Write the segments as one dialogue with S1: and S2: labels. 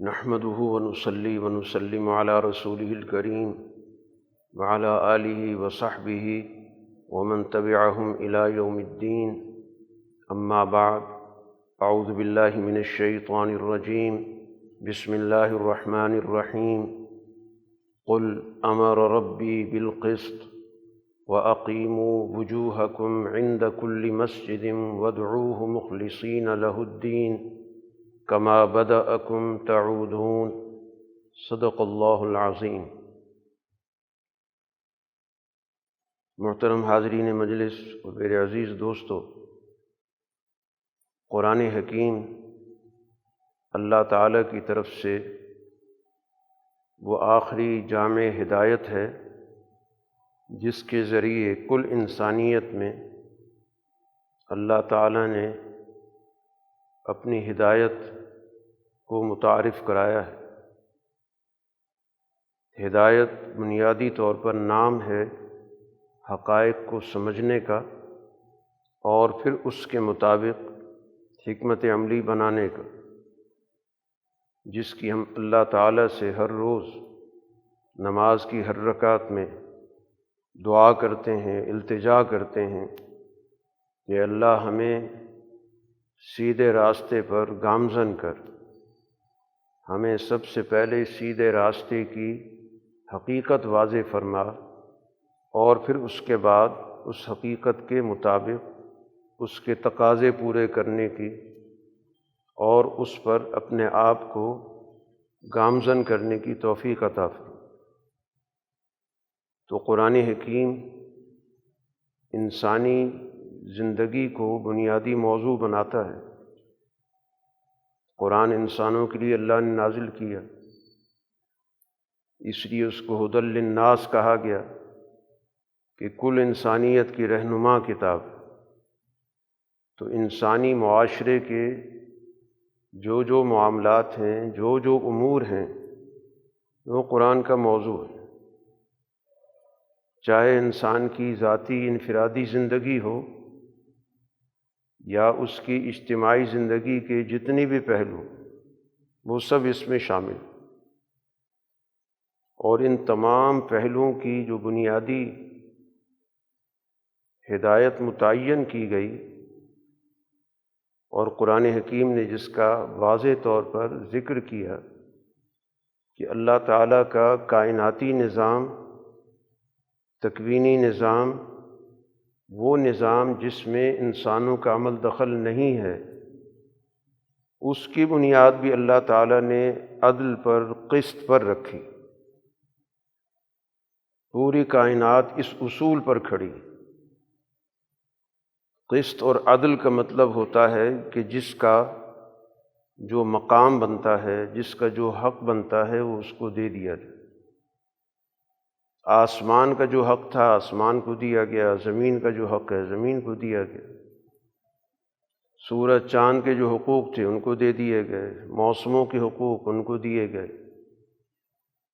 S1: نحمده ونصلي ونسلم على رسوله الكريم وعلى آله وصحبه ومن تبعهم إلى يوم الدين. أما بعد، أعوذ بالله من الشيطان الرجيم. بسم الله الرحمن الرحيم. قل أمر ربي بالقسط وأقيموا وجوهكم عند كل مسجد وادعوه مخلصين له الدين كما بدأكم تعودون. صدق اللہ العظیم. محترم حاضرین مجلس اور میرے عزیز دوستو، قرآن حکیم اللہ تعالیٰ کی طرف سے وہ آخری جامع ہدایت ہے جس کے ذریعے کل انسانیت میں اللہ تعالیٰ نے اپنی ہدایت کو متعارف کرایا ہے. ہدایت بنیادی طور پر نام ہے حقائق کو سمجھنے کا اور پھر اس کے مطابق حکمت عملی بنانے کا، جس کی ہم اللہ تعالیٰ سے ہر روز نماز کی ہر رکعت میں دعا کرتے ہیں، التجا کرتے ہیں کہ اللہ ہمیں سیدھے راستے پر گامزن کر، ہمیں سب سے پہلے سیدھے راستے کی حقیقت واضح فرما اور پھر اس کے بعد اس حقیقت کے مطابق اس کے تقاضے پورے کرنے کی اور اس پر اپنے آپ کو گامزن کرنے کی توفیق عطا فرما. تو قرآن حکیم انسانی زندگی کو بنیادی موضوع بناتا ہے. قرآن انسانوں کے لیے اللہ نے نازل کیا، اس لیے اس کو ھدی للناس کہا گیا کہ کل انسانیت کی رہنما کتاب. تو انسانی معاشرے کے جو معاملات ہیں، جو امور ہیں، وہ قرآن کا موضوع ہے. چاہے انسان کی ذاتی انفرادی زندگی ہو یا اس کی اجتماعی زندگی کے جتنے بھی پہلو، وہ سب اس میں شامل. اور ان تمام پہلوؤں کی جو بنیادی ہدایت متعین کی گئی اور قرآن حکیم نے جس کا واضح طور پر ذکر کیا کہ اللہ تعالیٰ کا کائناتی نظام، تکوینی نظام، وہ نظام جس میں انسانوں کا عمل دخل نہیں ہے، اس کی بنیاد بھی اللہ تعالیٰ نے عدل پر، قسط پر رکھی. پوری کائنات اس اصول پر کھڑی. قسط اور عدل کا مطلب ہوتا ہے کہ جس کا جو مقام بنتا ہے، جس کا جو حق بنتا ہے، وہ اس کو دے دیا جائے. آسمان کا جو حق تھا آسمان کو دیا گیا، زمین کا جو حق ہے زمین کو دیا گیا، سورج چاند کے جو حقوق تھے ان کو دے دیے گئے، موسموں کے حقوق ان کو دیے گئے.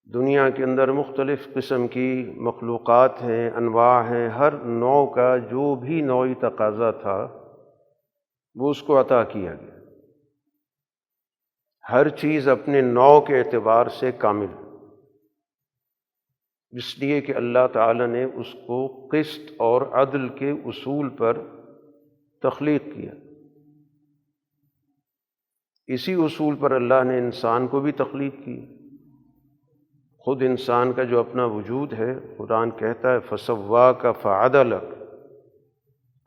S1: دنیا کے اندر مختلف قسم کی مخلوقات ہیں، انواع ہیں، ہر نوع کا جو بھی نوعی تقاضا تھا وہ اس کو عطا کیا گیا. ہر چیز اپنے نوع کے اعتبار سے کامل، اس لیے کہ اللہ تعالیٰ نے اس کو قسط اور عدل کے اصول پر تخلیق کیا. اسی اصول پر اللہ نے انسان کو بھی تخلیق کی. خود انسان کا جو اپنا وجود ہے، قرآن کہتا ہے فَسَوَّاكَ فَعَدَلَكَ.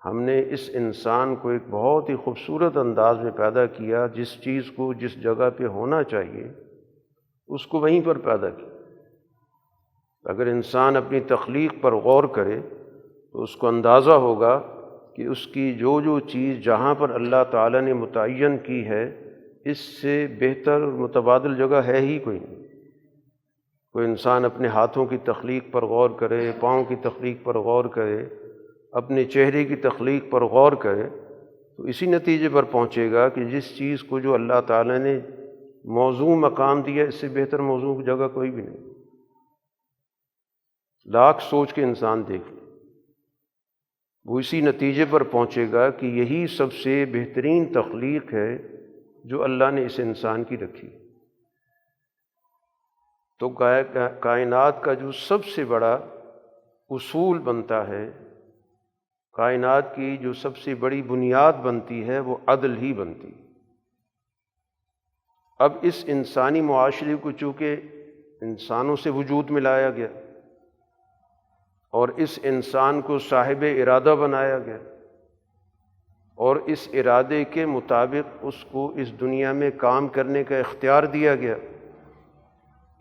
S1: ہم نے اس انسان کو ایک بہت ہی خوبصورت انداز میں پیدا کیا، جس چیز کو جس جگہ پہ ہونا چاہیے اس کو وہیں پر پیدا کیا. اگر انسان اپنی تخلیق پر غور کرے تو اس کو اندازہ ہوگا کہ اس کی جو چیز جہاں پر اللہ تعالیٰ نے متعین کی ہے، اس سے بہتر متبادل جگہ ہے ہی کوئی نہیں. کوئی انسان اپنے ہاتھوں کی تخلیق پر غور کرے، پاؤں کی تخلیق پر غور کرے، اپنے چہرے کی تخلیق پر غور کرے تو اسی نتیجے پر پہنچے گا کہ جس چیز کو جو اللہ تعالیٰ نے موضوع مقام دیا، اس سے بہتر موضوع کی جگہ کوئی بھی نہیں. لاکھ سوچ کے انسان دیکھ لے، وہ اسی نتیجے پر پہنچے گا کہ یہی سب سے بہترین تخلیق ہے جو اللہ نے اس انسان کی رکھی. تو کائنات کا جو سب سے بڑا اصول بنتا ہے، کائنات کی جو سب سے بڑی بنیاد بنتی ہے، وہ عدل ہی بنتی ہے۔ اب اس انسانی معاشرے کو چونکہ انسانوں سے وجود میں لایا گیا اور اس انسان کو صاحب ارادہ بنایا گیا اور اس ارادے کے مطابق اس کو اس دنیا میں کام کرنے کا اختیار دیا گیا،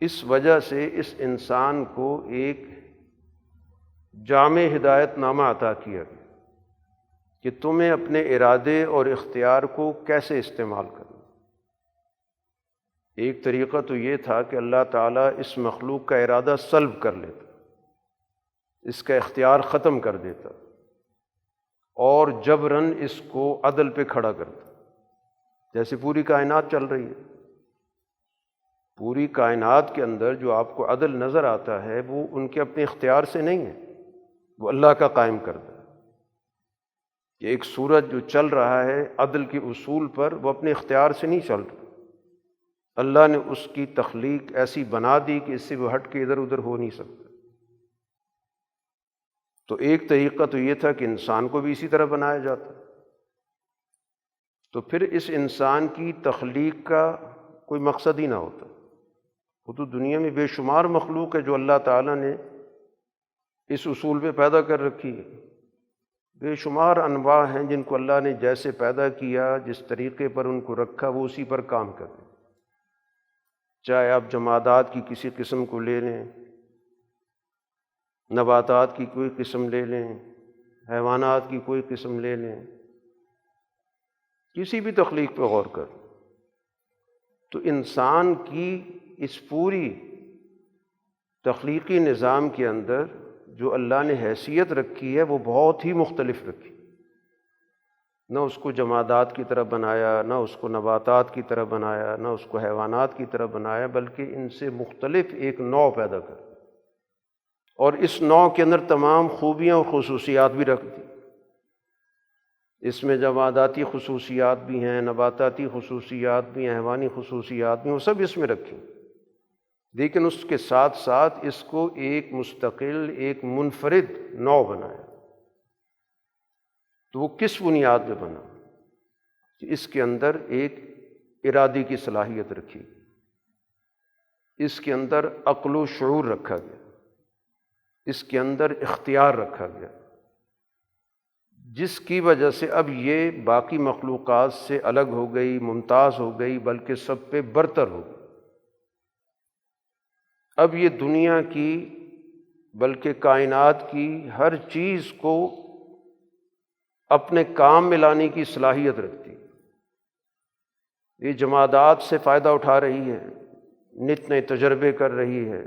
S1: اس وجہ سے اس انسان کو ایک جامع ہدایت نامہ عطا کیا گیا کہ تمہیں اپنے ارادے اور اختیار کو کیسے استعمال کرنا۔ ایک طریقہ تو یہ تھا کہ اللہ تعالیٰ اس مخلوق کا ارادہ سلب کر لیتا، اس کا اختیار ختم کر دیتا اور جبراً اس کو عدل پہ کھڑا کرتا، جیسے پوری کائنات چل رہی ہے۔ پوری کائنات کے اندر جو آپ کو عدل نظر آتا ہے وہ ان کے اپنے اختیار سے نہیں ہے، وہ اللہ کا قائم کردہ ہے۔ کہ ایک سورج جو چل رہا ہے عدل کے اصول پر، وہ اپنے اختیار سے نہیں چل رہا، اللہ نے اس کی تخلیق ایسی بنا دی کہ اس سے وہ ہٹ کے ادھر ادھر ہو نہیں سکتا۔ تو ایک طریقہ تو یہ تھا کہ انسان کو بھی اسی طرح بنایا جاتا، تو پھر اس انسان کی تخلیق کا کوئی مقصد ہی نہ ہوتا۔ وہ تو دنیا میں بے شمار مخلوق ہے جو اللہ تعالیٰ نے اس اصول پہ پیدا کر رکھی ہے، بے شمار انواع ہیں جن کو اللہ نے جیسے پیدا کیا، جس طریقے پر ان کو رکھا، وہ اسی پر کام کرتے۔ چاہے آپ جمادات کی کسی قسم کو لے لیں، نباتات کی کوئی قسم لے لیں، حیوانات کی کوئی قسم لے لیں، کسی بھی تخلیق پہ غور کر، تو انسان کی اس پوری تخلیقی نظام کے اندر جو اللہ نے حیثیت رکھی ہے وہ بہت ہی مختلف رکھی۔ نہ اس کو جمادات کی طرح بنایا، نہ اس کو نباتات کی طرح بنایا، نہ اس کو حیوانات کی طرح بنایا، بلکہ ان سے مختلف ایک نوع پیدا کر، اور اس نوع کے اندر تمام خوبیاں اور خصوصیات بھی رکھ دی۔ اس میں جماداتی خصوصیات بھی ہیں، نباتاتی خصوصیات بھی ہیں، حیوانی خصوصیات بھی ہیں، وہ سب اس میں رکھی، لیکن اس کے ساتھ ساتھ اس کو ایک مستقل، ایک منفرد نوع بنایا۔ تو وہ کس بنیاد پہ بنا؟ کہ اس کے اندر ایک ارادے کی صلاحیت رکھی، اس کے اندر عقل و شعور رکھا گیا، اس کے اندر اختیار رکھا گیا، جس کی وجہ سے اب یہ باقی مخلوقات سے الگ ہو گئی، ممتاز ہو گئی، بلکہ سب پہ برتر ہو گئی۔ اب یہ دنیا کی بلکہ کائنات کی ہر چیز کو اپنے کام میں لانے کی صلاحیت رکھتی۔ یہ جمادات سے فائدہ اٹھا رہی ہے، نت نئے تجربے کر رہی ہے،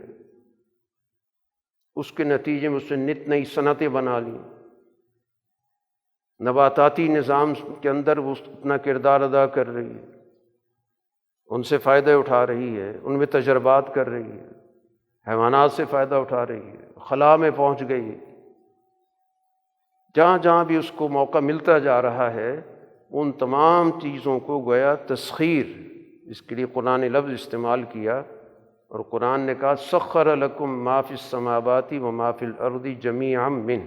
S1: اس کے نتیجے میں اس سے نت نئی صنعتیں بنا لیں۔ نباتاتی نظام کے اندر وہ اپنا کردار ادا کر رہی ہے، ان سے فائدہ اٹھا رہی ہے، ان میں تجربات کر رہی ہے، حیوانات سے فائدہ اٹھا رہی ہے، خلا میں پہنچ گئی ہے۔ جہاں جہاں بھی اس کو موقع ملتا جا رہا ہے، ان تمام چیزوں کو گویا تسخیر، اس کے لیے قرآن لفظ استعمال کیا، اور قرآن نے کہا سخر لکم ما فی السماوات و ما فی الارض جمیعا منہ،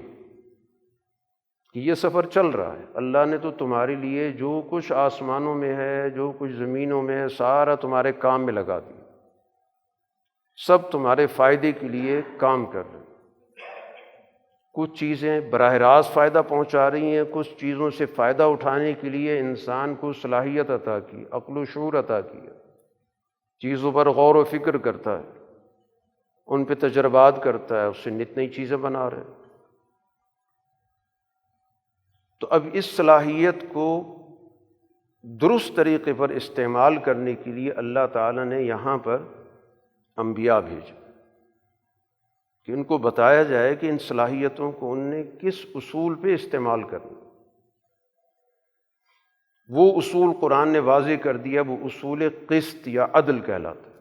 S1: کہ یہ سفر چل رہا ہے، اللہ نے تو تمہارے لیے جو کچھ آسمانوں میں ہے، جو کچھ زمینوں میں ہے، سارا تمہارے کام میں لگا دیا، سب تمہارے فائدے کے لیے کام کر رہے ہیں۔ کچھ چیزیں براہ راست فائدہ پہنچا رہی ہیں، کچھ چیزوں سے فائدہ اٹھانے کے لیے انسان کو صلاحیت عطا کی، عقل و شعور عطا کیا، چیزوں پر غور و فکر کرتا ہے، ان پہ تجربات کرتا ہے، اس سے نت نئی چیزیں بنا رہے ہیں۔ تو اب اس صلاحیت کو درست طریقے پر استعمال کرنے کے لیے اللہ تعالیٰ نے یہاں پر انبیاء بھیجے کہ ان کو بتایا جائے کہ ان صلاحیتوں کو ان نے کس اصول پہ استعمال کرنا۔ وہ اصول قرآن نے واضح کر دیا، وہ اصول قسط یا عدل کہلاتا ہے،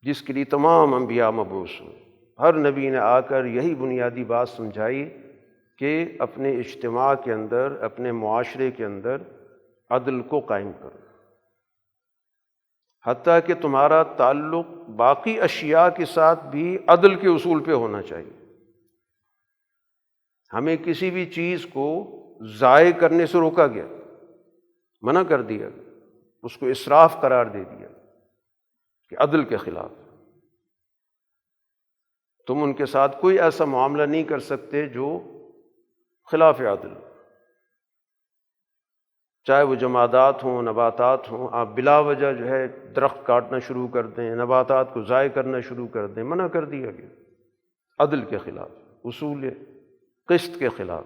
S1: جس کے لیے تمام انبیاء مبعوث ہوئے۔ ہر نبی نے آ کر یہی بنیادی بات سمجھائی کہ اپنے اجتماع کے اندر، اپنے معاشرے کے اندر عدل کو قائم کرو۔ حتیٰ کہ تمہارا تعلق باقی اشیاء کے ساتھ بھی عدل کے اصول پہ ہونا چاہیے۔ ہمیں کسی بھی چیز کو ضائع کرنے سے روکا گیا، منع کر دیا، اس کو اسراف قرار دے دیا کہ عدل کے خلاف۔ تم ان کے ساتھ کوئی ایسا معاملہ نہیں کر سکتے جو خلاف عدل، چاہے وہ جمادات ہوں، نباتات ہوں۔ آپ بلا وجہ جو ہے درخت کاٹنا شروع کر دیں، نباتات کو ضائع کرنا شروع کر دیں، منع کر دیا گیا، عدل کے خلاف، اصول قسط کے خلاف۔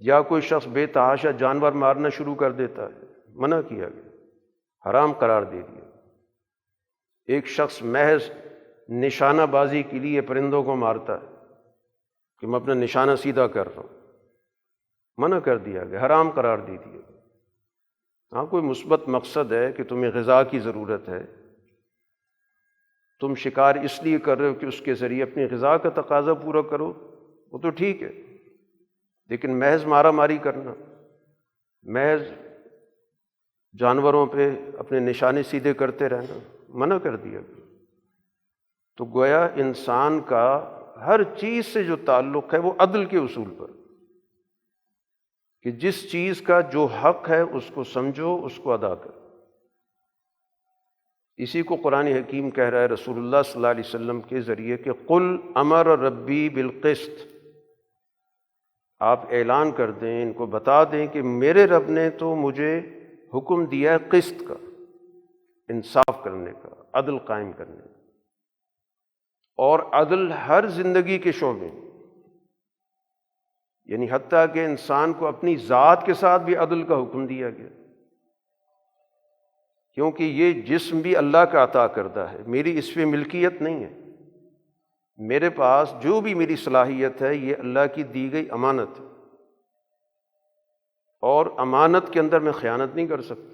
S1: یا کوئی شخص بے تحاشا جانور مارنا شروع کر دیتا ہے، منع کیا گیا، حرام قرار دے دیا۔ ایک شخص محض نشانہ بازی کے لیے پرندوں کو مارتا ہے کہ میں اپنا نشانہ سیدھا کر رہا ہوں، منع کر دیا گیا، حرام قرار دے دیا۔ ہاں کوئی مثبت مقصد ہے کہ تمہیں غذا کی ضرورت ہے، تم شکار اس لیے کر رہے ہو کہ اس کے ذریعے اپنی غذا کا تقاضا پورا کرو، وہ تو ٹھیک ہے، لیکن محض مارا ماری کرنا، محض جانوروں پہ اپنے نشانے سیدھے کرتے رہنا، منع کر دیا گیا۔ تو گویا انسان کا ہر چیز سے جو تعلق ہے وہ عدل کے اصول پر، کہ جس چیز کا جو حق ہے اس کو سمجھو، اس کو ادا کرو۔ اسی کو قرآن حکیم کہہ رہا ہے رسول اللہ صلی اللہ علیہ وسلم کے ذریعے کہ قل امر ربی بالقسط، آپ اعلان کر دیں، ان کو بتا دیں کہ میرے رب نے تو مجھے حکم دیا ہے قسط کا، انصاف کرنے کا، عدل قائم کرنے کا، اور عدل ہر زندگی کے شعبے، یعنی حتیٰ کہ انسان کو اپنی ذات کے ساتھ بھی عدل کا حکم دیا گیا، کیونکہ یہ جسم بھی اللہ کا عطا کردہ ہے، میری اس پہ ملکیت نہیں ہے، میرے پاس جو بھی میری صلاحیت ہے یہ اللہ کی دی گئی امانت ہے، اور امانت کے اندر میں خیانت نہیں کر سکتا۔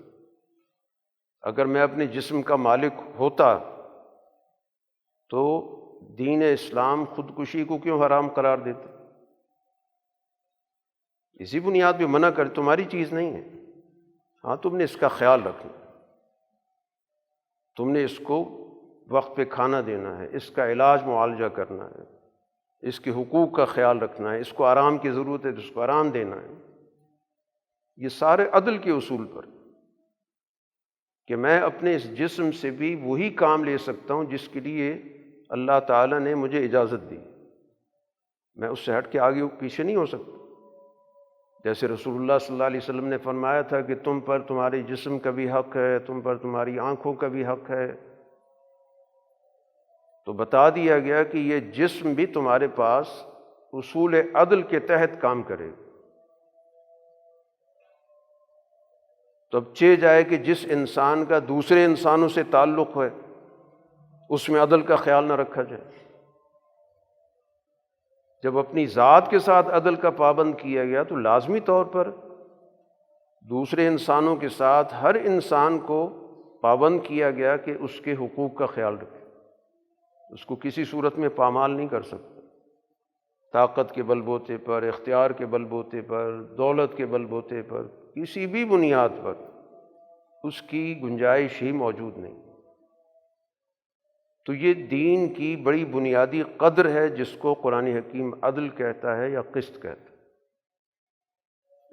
S1: اگر میں اپنے جسم کا مالک ہوتا تو دین اسلام خودکشی کو کیوں حرام قرار دیتا؟ اسی بنیاد پہ منع کر، تمہاری چیز نہیں ہے، ہاں تم نے اس کا خیال رکھنا، تم نے اس کو وقت پہ کھانا دینا ہے، اس کا علاج معالجہ کرنا ہے، اس کے حقوق کا خیال رکھنا ہے، اس کو آرام کی ضرورت ہے تو اس کو آرام دینا ہے۔ یہ سارے عدل کے اصول پر، کہ میں اپنے اس جسم سے بھی وہی کام لے سکتا ہوں جس کے لیے اللہ تعالیٰ نے مجھے اجازت دی، میں اس سے ہٹ کے آگے پیچھے نہیں ہو سکتا۔ جیسے رسول اللہ صلی اللہ علیہ وسلم نے فرمایا تھا کہ تم پر تمہارے جسم کا بھی حق ہے، تم پر تمہاری آنکھوں کا بھی حق ہے، تو بتا دیا گیا کہ یہ جسم بھی تمہارے پاس اصول عدل کے تحت کام کرے۔ تو اب چہ جائے کہ جس انسان کا دوسرے انسانوں سے تعلق ہے اس میں عدل کا خیال نہ رکھا جائے۔ جب اپنی ذات کے ساتھ عدل کا پابند کیا گیا تو لازمی طور پر دوسرے انسانوں کے ساتھ ہر انسان کو پابند کیا گیا کہ اس کے حقوق کا خیال رکھے، اس کو کسی صورت میں پامال نہیں کر سکتا۔ طاقت کے بل بوتے پر، اختیار کے بل بوتے پر، دولت کے بل بوتے پر، کسی بھی بنیاد پر اس کی گنجائش ہی موجود نہیں۔ تو یہ دین کی بڑی بنیادی قدر ہے جس کو قرآن حکیم عدل کہتا ہے یا قسط کہتا ہے،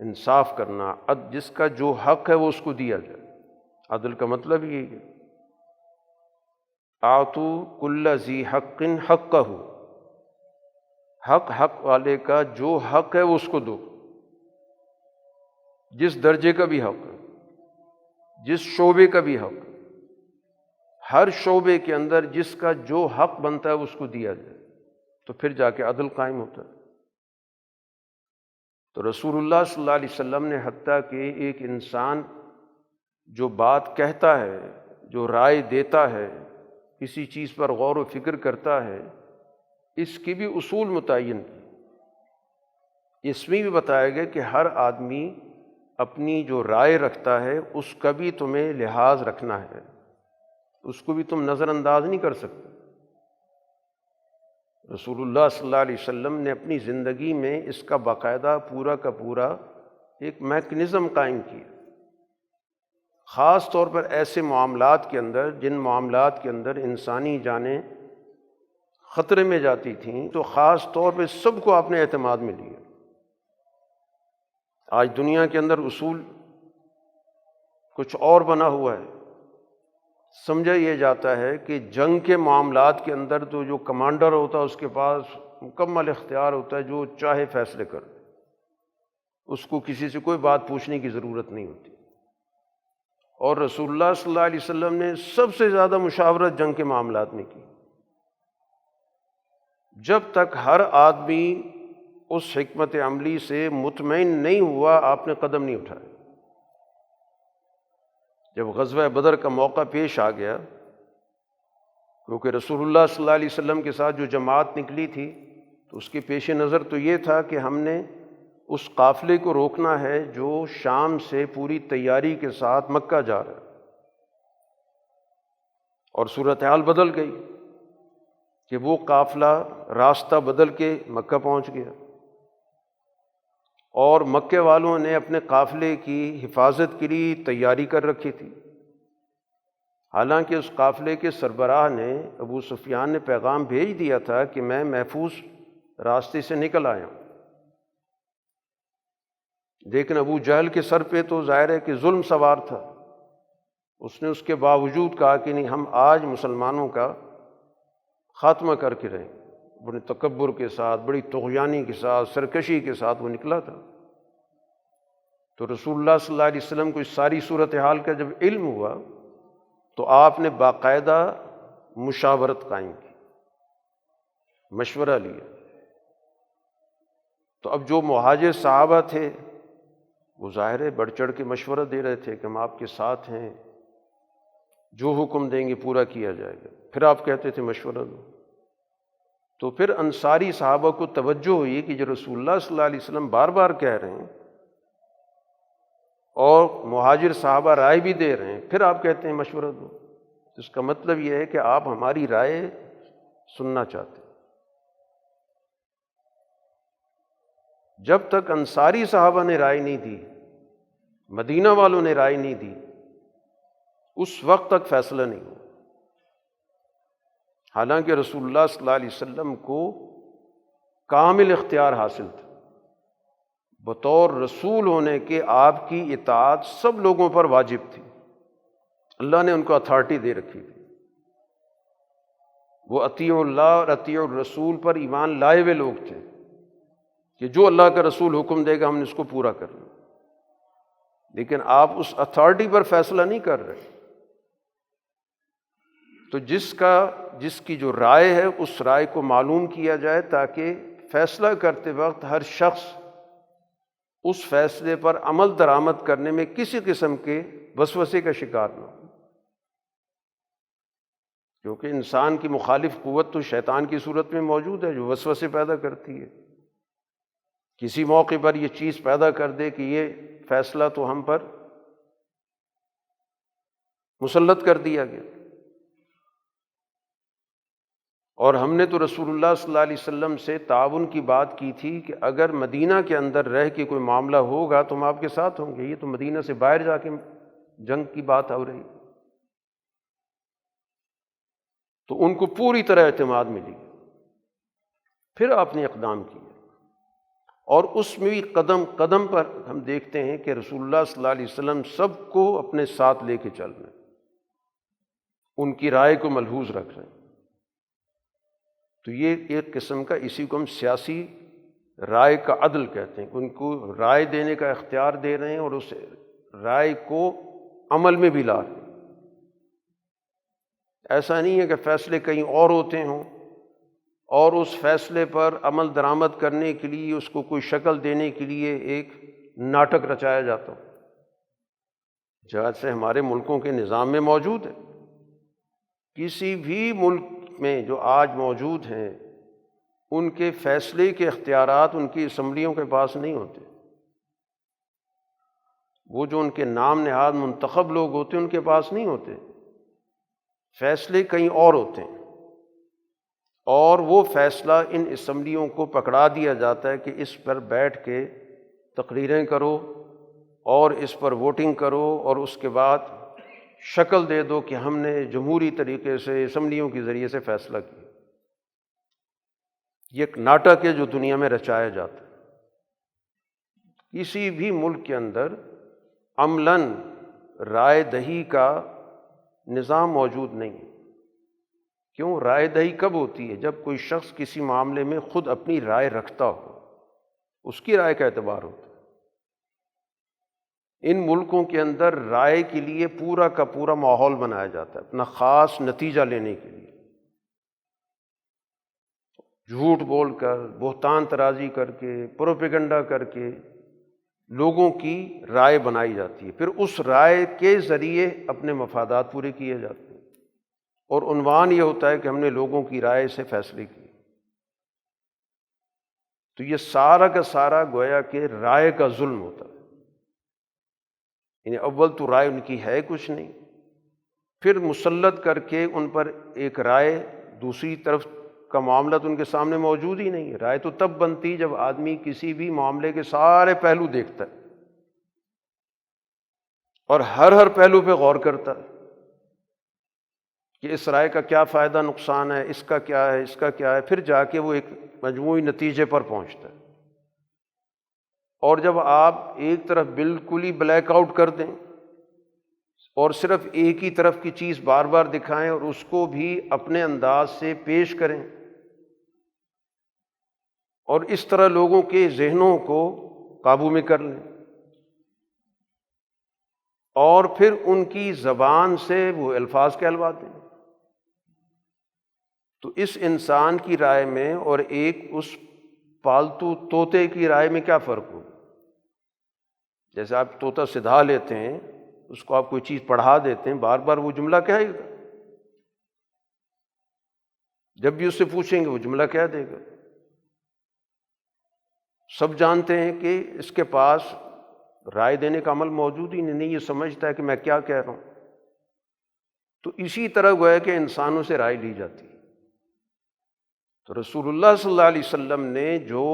S1: انصاف کرنا، جس کا جو حق ہے وہ اس کو دیا جائے۔ عدل کا مطلب یہی ہے، آتوا کل ذی حق حقہ، حق والے کا جو حق ہے وہ اس کو دو، جس درجے کا بھی حق ہے، جس شعبے کا بھی حق ہے، ہر شعبے کے اندر جس کا جو حق بنتا ہے اس کو دیا جائے، تو پھر جا کے عدل قائم ہوتا ہے۔ تو رسول اللہ صلی اللہ علیہ وسلم نے حتیٰ کہ ایک انسان جو بات کہتا ہے، جو رائے دیتا ہے، کسی چیز پر غور و فکر کرتا ہے، اس کی بھی اصول متعین کی۔ اس میں بھی بتایا گیا کہ ہر آدمی اپنی جو رائے رکھتا ہے اس کا بھی تمہیں لحاظ رکھنا ہے، اس کو بھی تم نظر انداز نہیں کر سکتے۔ رسول اللہ صلی اللہ علیہ وسلم نے اپنی زندگی میں اس کا باقاعدہ پورا کا پورا ایک میکنزم قائم کیا، خاص طور پر ایسے معاملات کے اندر جن معاملات کے اندر انسانی جانیں خطرے میں جاتی تھیں، تو خاص طور پہ سب کو اپنے اعتماد میں لیا۔ آج دنیا کے اندر اصول کچھ اور بنا ہوا ہے۔ سمجھا یہ جاتا ہے کہ جنگ کے معاملات کے اندر تو جو کمانڈر ہوتا ہے اس کے پاس مکمل اختیار ہوتا ہے، جو چاہے فیصلے کر، اس کو کسی سے کوئی بات پوچھنے کی ضرورت نہیں ہوتی۔ اور رسول اللہ صلی اللہ علیہ وسلم نے سب سے زیادہ مشاورت جنگ کے معاملات میں کی۔ جب تک ہر آدمی اس حکمت عملی سے مطمئن نہیں ہوا، آپ نے قدم نہیں اٹھایا۔ جب غزوہ بدر کا موقع پیش آ گیا، کیونکہ رسول اللہ صلی اللہ علیہ وسلم کے ساتھ جو جماعت نکلی تھی تو اس کے پیش نظر تو یہ تھا کہ ہم نے اس قافلے کو روکنا ہے جو شام سے پوری تیاری کے ساتھ مکہ جا رہا ہے، اور صورتحال بدل گئی کہ وہ قافلہ راستہ بدل کے مکہ پہنچ گیا، اور مکے والوں نے اپنے قافلے کی حفاظت کے لیے تیاری کر رکھی تھی۔ حالانکہ اس قافلے کے سربراہ نے، ابو سفیان نے پیغام بھیج دیا تھا کہ میں محفوظ راستے سے نکل آیا ہوں، لیکن ابو جہل کے سر پہ تو ظاہر ہے کہ ظلم سوار تھا۔ اس نے اس کے باوجود کہا کہ نہیں، ہم آج مسلمانوں کا خاتمہ کر کے رہیں۔ بڑے تکبر کے ساتھ، بڑی طغیانی کے ساتھ، سرکشی کے ساتھ وہ نکلا تھا۔ تو رسول اللہ صلی اللہ علیہ وسلم کو اس ساری صورتحال کا جب علم ہوا تو آپ نے باقاعدہ مشاورت قائم کی، مشورہ لیا۔ تو اب جو مہاجر صحابہ تھے وہ ظاہر ہے بڑھ چڑھ کے مشورہ دے رہے تھے کہ ہم آپ کے ساتھ ہیں، جو حکم دیں گے پورا کیا جائے گا۔ پھر آپ کہتے تھے مشورہ دو۔ تو پھر انصاری صحابہ کو توجہ ہوئی کہ جو رسول اللہ صلی اللہ علیہ وسلم بار بار کہہ رہے ہیں اور مہاجر صحابہ رائے بھی دے رہے ہیں، پھر آپ کہتے ہیں مشورہ دو، اس کا مطلب یہ ہے کہ آپ ہماری رائے سننا چاہتے ہیں۔ جب تک انصاری صحابہ نے رائے نہیں دی، مدینہ والوں نے رائے نہیں دی، اس وقت تک فیصلہ نہیں ہوا۔ حالانکہ رسول اللہ صلی اللہ علیہ وسلم کو کامل اختیار حاصل تھا، بطور رسول ہونے کے آپ کی اطاعت سب لوگوں پر واجب تھی، اللہ نے ان کو اتھارٹی دے رکھی تھی۔ وہ اطیعوا اللہ اور اطیعوا الرسول پر ایمان لائے ہوئے لوگ تھے کہ جو اللہ کا رسول حکم دے گا ہم نے اس کو پورا کرنا۔ لیکن آپ اس اتھارٹی پر فیصلہ نہیں کر رہے، تو جس کی جو رائے ہے اس رائے کو معلوم کیا جائے تاکہ فیصلہ کرتے وقت ہر شخص اس فیصلے پر عمل درآمد کرنے میں کسی قسم کے وسوسے کا شکار نہ ہو، کیونکہ انسان کی مخالف قوت تو شیطان کی صورت میں موجود ہے جو وسوسے پیدا کرتی ہے۔ کسی موقع پر یہ چیز پیدا کر دے کہ یہ فیصلہ تو ہم پر مسلط کر دیا گیا۔ اور ہم نے تو رسول اللہ صلی اللہ علیہ وسلم سے تعاون کی بات کی تھی کہ اگر مدینہ کے اندر رہ کے کوئی معاملہ ہوگا تو ہم آپ کے ساتھ ہوں گے، یہ تو مدینہ سے باہر جا کے جنگ کی بات ہو رہی۔ تو ان کو پوری طرح اعتماد ملی، پھر آپ نے اقدام کیے، اور اس میں بھی قدم قدم پر ہم دیکھتے ہیں کہ رسول اللہ صلی اللہ علیہ وسلم سب کو اپنے ساتھ لے کے چل رہے ہیں، ان کی رائے کو ملحوظ رکھ رہے ہیں۔ تو یہ ایک قسم کا، اسی کو ہم سیاسی رائے کا عدل کہتے ہیں، ان کو رائے دینے کا اختیار دے رہے ہیں اور اس رائے کو عمل میں بھی لا رہے ہیں۔ ایسا نہیں ہے کہ فیصلے کہیں اور ہوتے ہوں اور اس فیصلے پر عمل درآمد کرنے کے لیے اس کو کوئی شکل دینے کے لیے ایک ناٹک رچایا جاتا ہو، جیسے ہمارے ملکوں کے نظام میں موجود ہے۔ کسی بھی ملک میں جو آج موجود ہیں ان کے فیصلے کے اختیارات ان کی اسمبلیوں کے پاس نہیں ہوتے، وہ جو ان کے نام نہاد منتخب لوگ ہوتے ہیں ان کے پاس نہیں ہوتے، فیصلے کہیں اور ہوتے ہیں، اور وہ فیصلہ ان اسمبلیوں کو پکڑا دیا جاتا ہے کہ اس پر بیٹھ کے تقریریں کرو اور اس پر ووٹنگ کرو اور اس کے بعد شکل دے دو کہ ہم نے جمہوری طریقے سے اسمبلیوں کے ذریعے سے فیصلہ کیا۔ یہ ایک ناٹک ہے جو دنیا میں رچایا جاتا ہے۔ کسی بھی ملک کے اندر عملاً رائے دہی کا نظام موجود نہیں ہے۔ کیوں؟ رائے دہی کب ہوتی ہے؟ جب کوئی شخص کسی معاملے میں خود اپنی رائے رکھتا ہو، اس کی رائے کا اعتبار ہوتا ہے۔ ان ملکوں کے اندر رائے کے لیے پورا کا پورا ماحول بنایا جاتا ہے اپنا خاص نتیجہ لینے کے لیے، جھوٹ بول کر، بہتان ترازی کر کے، پروپیگنڈا کر کے لوگوں کی رائے بنائی جاتی ہے، پھر اس رائے کے ذریعے اپنے مفادات پورے کیے جاتے ہیں، اور عنوان یہ ہوتا ہے کہ ہم نے لوگوں کی رائے سے فیصلے کیے۔ تو یہ سارا کا سارا گویا کہ رائے کا ظلم ہوتا ہے۔ یعنی اول تو رائے ان کی ہے کچھ نہیں، پھر مسلط کر کے ان پر ایک رائے، دوسری طرف کا معاملہ تو ان کے سامنے موجود ہی نہیں ہے۔ رائے تو تب بنتی جب آدمی کسی بھی معاملے کے سارے پہلو دیکھتا ہے اور ہر پہلو پہ غور کرتا ہے کہ اس رائے کا کیا فائدہ نقصان ہے، اس کا کیا ہے، اس کا کیا ہے، پھر جا کے وہ ایک مجموعی نتیجے پر پہنچتا ہے۔ اور جب آپ ایک طرف بالکل ہی بلیک آؤٹ کر دیں اور صرف ایک ہی طرف کی چیز بار بار دکھائیں اور اس کو بھی اپنے انداز سے پیش کریں اور اس طرح لوگوں کے ذہنوں کو قابو میں کر لیں اور پھر ان کی زبان سے وہ الفاظ کہلوا دیں، تو اس انسان کی رائے میں اور ایک اس پالتو طوطے کی رائے میں کیا فرق ہو؟ جیسے آپ طوطا سدھا لیتے ہیں، اس کو آپ کوئی چیز پڑھا دیتے ہیں، بار بار وہ جملہ کہے گا، جب بھی اس سے پوچھیں گے وہ جملہ کہہ دے گا۔ سب جانتے ہیں کہ اس کے پاس رائے دینے کا عمل موجود ہی نہیں، یہ سمجھتا ہے کہ میں کیا کہہ رہا ہوں۔ تو اسی طرح گویا کہ انسانوں سے رائے لی جاتی ہے۔ تو رسول اللہ صلی اللہ علیہ وسلم نے جو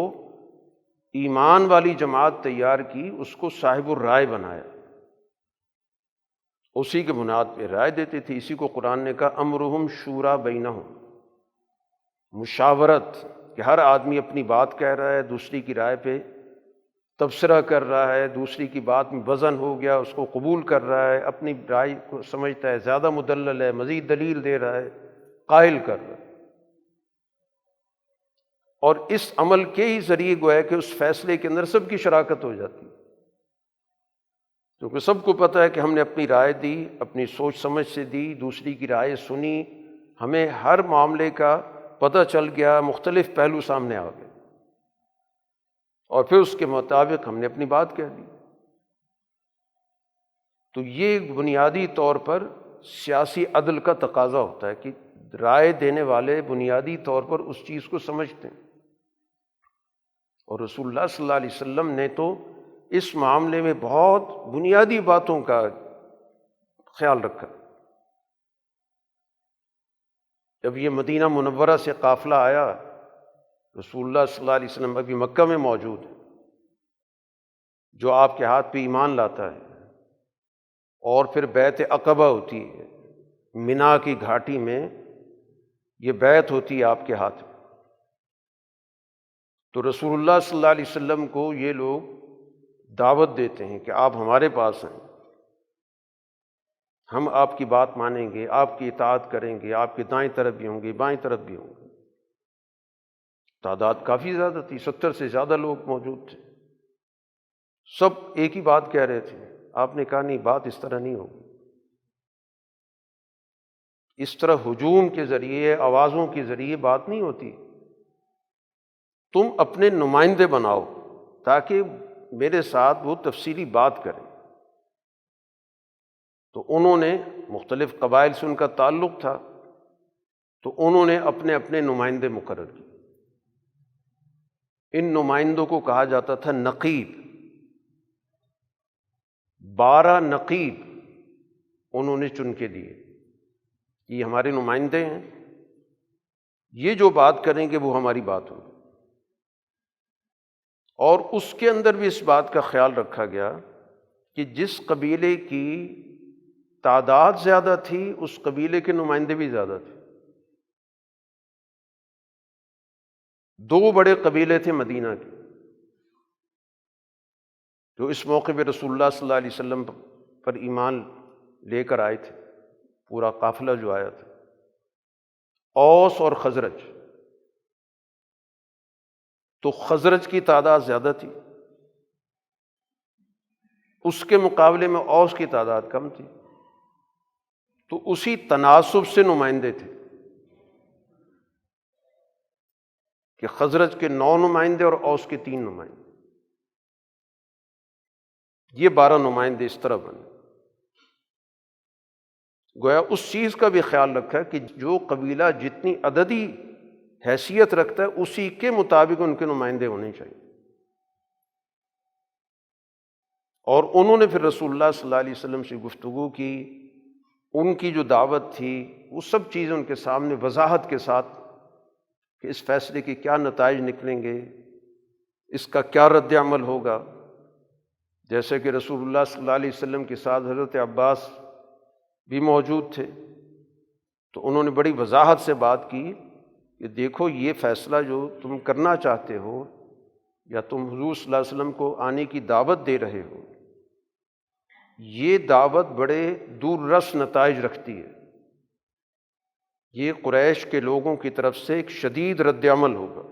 S1: ایمان والی جماعت تیار کی، اس کو صاحب الرائے بنایا، اسی کے بنیاد پہ رائے دیتے تھے۔ اسی کو قرآن نے کہا امرہم شورا بینہم، مشاورت، کہ ہر آدمی اپنی بات کہہ رہا ہے، دوسری کی رائے پہ تبصرہ کر رہا ہے، دوسری کی بات میں وزن ہو گیا اس کو قبول کر رہا ہے، اپنی رائے کو سمجھتا ہے زیادہ مدلل ہے، مزید دلیل دے رہا ہے، قائل کر رہا ہے، اور اس عمل کے ہی ذریعے گویا کہ اس فیصلے کے اندر سب کی شراکت ہو جاتی ہے، کیونکہ سب کو پتہ ہے کہ ہم نے اپنی رائے دی، اپنی سوچ سمجھ سے دی، دوسری کی رائے سنی، ہمیں ہر معاملے کا پتہ چل گیا، مختلف پہلو سامنے آ گئے، اور پھر اس کے مطابق ہم نے اپنی بات کہہ دی۔ تو یہ بنیادی طور پر سیاسی عدل کا تقاضا ہوتا ہے کہ رائے دینے والے بنیادی طور پر اس چیز کو سمجھتے ہیں، اور رسول اللہ صلی اللہ علیہ وسلم نے تو اس معاملے میں بہت بنیادی باتوں کا خیال رکھا۔ جب یہ مدینہ منورہ سے قافلہ آیا، رسول اللہ صلی اللہ علیہ وسلم ابھی مکہ میں موجود ہے، جو آپ کے ہاتھ پہ ایمان لاتا ہے، اور پھر بیعت عقبہ ہوتی ہے، منا کی گھاٹی میں یہ بیعت ہوتی ہے آپ کے ہاتھ میں، تو رسول اللہ صلی اللہ علیہ وسلم کو یہ لوگ دعوت دیتے ہیں کہ آپ ہمارے پاس ہیں، ہم آپ کی بات مانیں گے، آپ کی اطاعت کریں گے، آپ کے دائیں طرف بھی ہوں گے، بائیں طرف بھی ہوں گے۔ تعداد کافی زیادہ تھی، 70 سے زیادہ لوگ موجود تھے، سب ایک ہی بات کہہ رہے تھے۔ آپ نے کہا نہیں، بات اس طرح نہیں ہوگی، اس طرح ہجوم کے ذریعے، آوازوں کے ذریعے بات نہیں ہوتی، تم اپنے نمائندے بناؤ تاکہ میرے ساتھ وہ تفصیلی بات کریں۔ تو انہوں نے، مختلف قبائل سے ان کا تعلق تھا، تو انہوں نے اپنے اپنے نمائندے مقرر کیے۔ ان نمائندوں کو کہا جاتا تھا نقیب۔ 12 نقیب انہوں نے چن کے دیے، یہ ہمارے نمائندے ہیں، یہ جو بات کریں گے وہ ہماری بات ہوگی۔ اور اس کے اندر بھی اس بات کا خیال رکھا گیا کہ جس قبیلے کی تعداد زیادہ تھی، اس قبیلے کے نمائندے بھی زیادہ تھے۔ دو بڑے قبیلے تھے مدینہ کے، جو اس موقع پہ رسول اللہ صلی اللہ علیہ وسلم پر ایمان لے کر آئے تھے، پورا قافلہ جو آیا تھا، اوس اور خزرج۔ تو خزرج کی تعداد زیادہ تھی، اس کے مقابلے میں اوس کی تعداد کم تھی، تو اسی تناسب سے نمائندے تھے کہ خزرج کے 9 نمائندے اور اوس کے 3 نمائندے، یہ 12 نمائندے اس طرح بنے۔ گویا اس چیز کا بھی خیال رکھا کہ جو قبیلہ جتنی عددی حیثیت رکھتا ہے اسی کے مطابق ان کے نمائندے ہونے چاہیے۔ اور انہوں نے پھر رسول اللہ صلی اللہ علیہ وسلم سے گفتگو کی، ان کی جو دعوت تھی وہ سب چیزیں ان کے سامنے وضاحت کے ساتھ کہ اس فیصلے کے کیا نتائج نکلیں گے، اس کا کیا رد عمل ہوگا۔ جیسے کہ رسول اللہ صلی اللہ علیہ وسلم کے ساتھ حضرت عباس بھی موجود تھے، تو انہوں نے بڑی وضاحت سے بات کی کہ دیکھو یہ فیصلہ جو تم کرنا چاہتے ہو یا تم حضور صلی اللہ علیہ وسلم کو آنے کی دعوت دے رہے ہو، یہ دعوت بڑے دور رس نتائج رکھتی ہے، یہ قریش کے لوگوں کی طرف سے ایک شدید رد عمل ہوگا،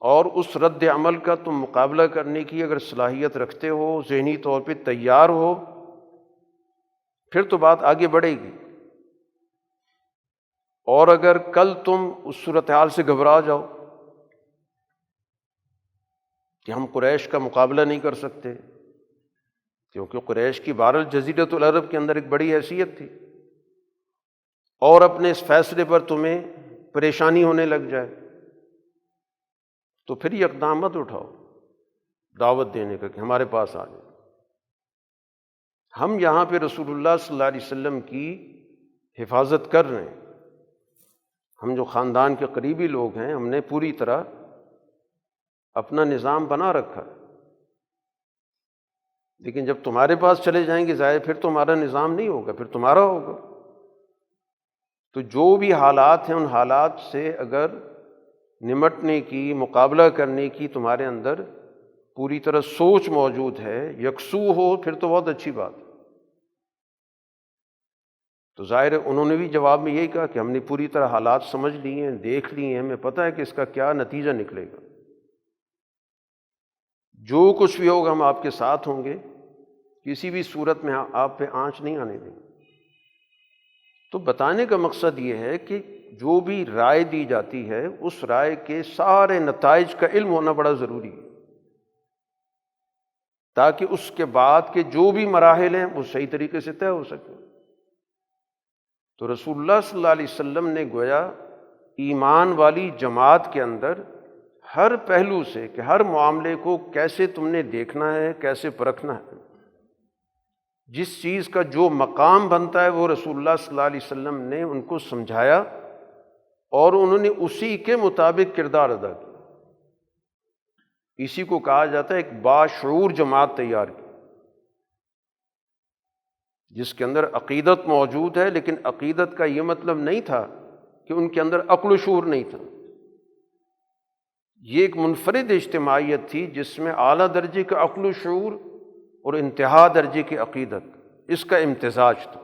S1: اور اس رد عمل کا تم مقابلہ کرنے کی اگر صلاحیت رکھتے ہو، ذہنی طور پہ تیار ہو، پھر تو بات آگے بڑھے گی۔ اور اگر کل تم اس صورتحال سے گھبرا جاؤ کہ ہم قریش کا مقابلہ نہیں کر سکتے، کیونکہ قریش کی بہرحال جزیرۃ العرب کے اندر ایک بڑی حیثیت تھی، اور اپنے اس فیصلے پر تمہیں پریشانی ہونے لگ جائے، تو پھر یہ اقدام مت اٹھاؤ دعوت دینے کا کہ ہمارے پاس آ جائے۔ ہم یہاں پہ رسول اللہ صلی اللہ علیہ وسلم کی حفاظت کر رہے ہیں، ہم جو خاندان کے قریبی لوگ ہیں ہم نے پوری طرح اپنا نظام بنا رکھا ہے، لیکن جب تمہارے پاس چلے جائیں گے ظاہر پھر تمہارا نظام نہیں ہوگا، پھر تمہارا ہوگا۔ تو جو بھی حالات ہیں ان حالات سے اگر نمٹنے کی، مقابلہ کرنے کی تمہارے اندر پوری طرح سوچ موجود ہے، یکسو ہو، پھر تو بہت اچھی بات ہے۔ تو ظاہر ہے انہوں نے بھی جواب میں یہی کہا کہ ہم نے پوری طرح حالات سمجھ لیے ہیں، دیکھ لیے ہیں، ہمیں پتہ ہے کہ اس کا کیا نتیجہ نکلے گا، جو کچھ بھی ہوگا ہم آپ کے ساتھ ہوں گے، کسی بھی صورت میں آپ پہ آنچ نہیں آنے دیں گے۔ تو بتانے کا مقصد یہ ہے کہ جو بھی رائے دی جاتی ہے اس رائے کے سارے نتائج کا علم ہونا بڑا ضروری ہے، تاکہ اس کے بعد کے جو بھی مراحل ہیں وہ صحیح طریقے سے طے ہو سکیں۔ تو رسول اللہ صلی اللہ علیہ وسلم نے گویا ایمان والی جماعت کے اندر ہر پہلو سے کہ ہر معاملے کو کیسے تم نے دیکھنا ہے، کیسے پرکھنا ہے، جس چیز کا جو مقام بنتا ہے وہ رسول اللہ صلی اللہ علیہ وسلم نے ان کو سمجھایا، اور انہوں نے اسی کے مطابق کردار ادا کیا۔ اسی کو کہا جاتا ہے ایک باشعور جماعت تیار کی، جس کے اندر عقیدت موجود ہے، لیکن عقیدت کا یہ مطلب نہیں تھا کہ ان کے اندر عقل و شعور نہیں تھا۔ یہ ایک منفرد اجتماعیت تھی جس میں اعلیٰ درجے کا عقل و شعور اور انتہا درجے کی عقیدت، اس کا امتزاج تھا۔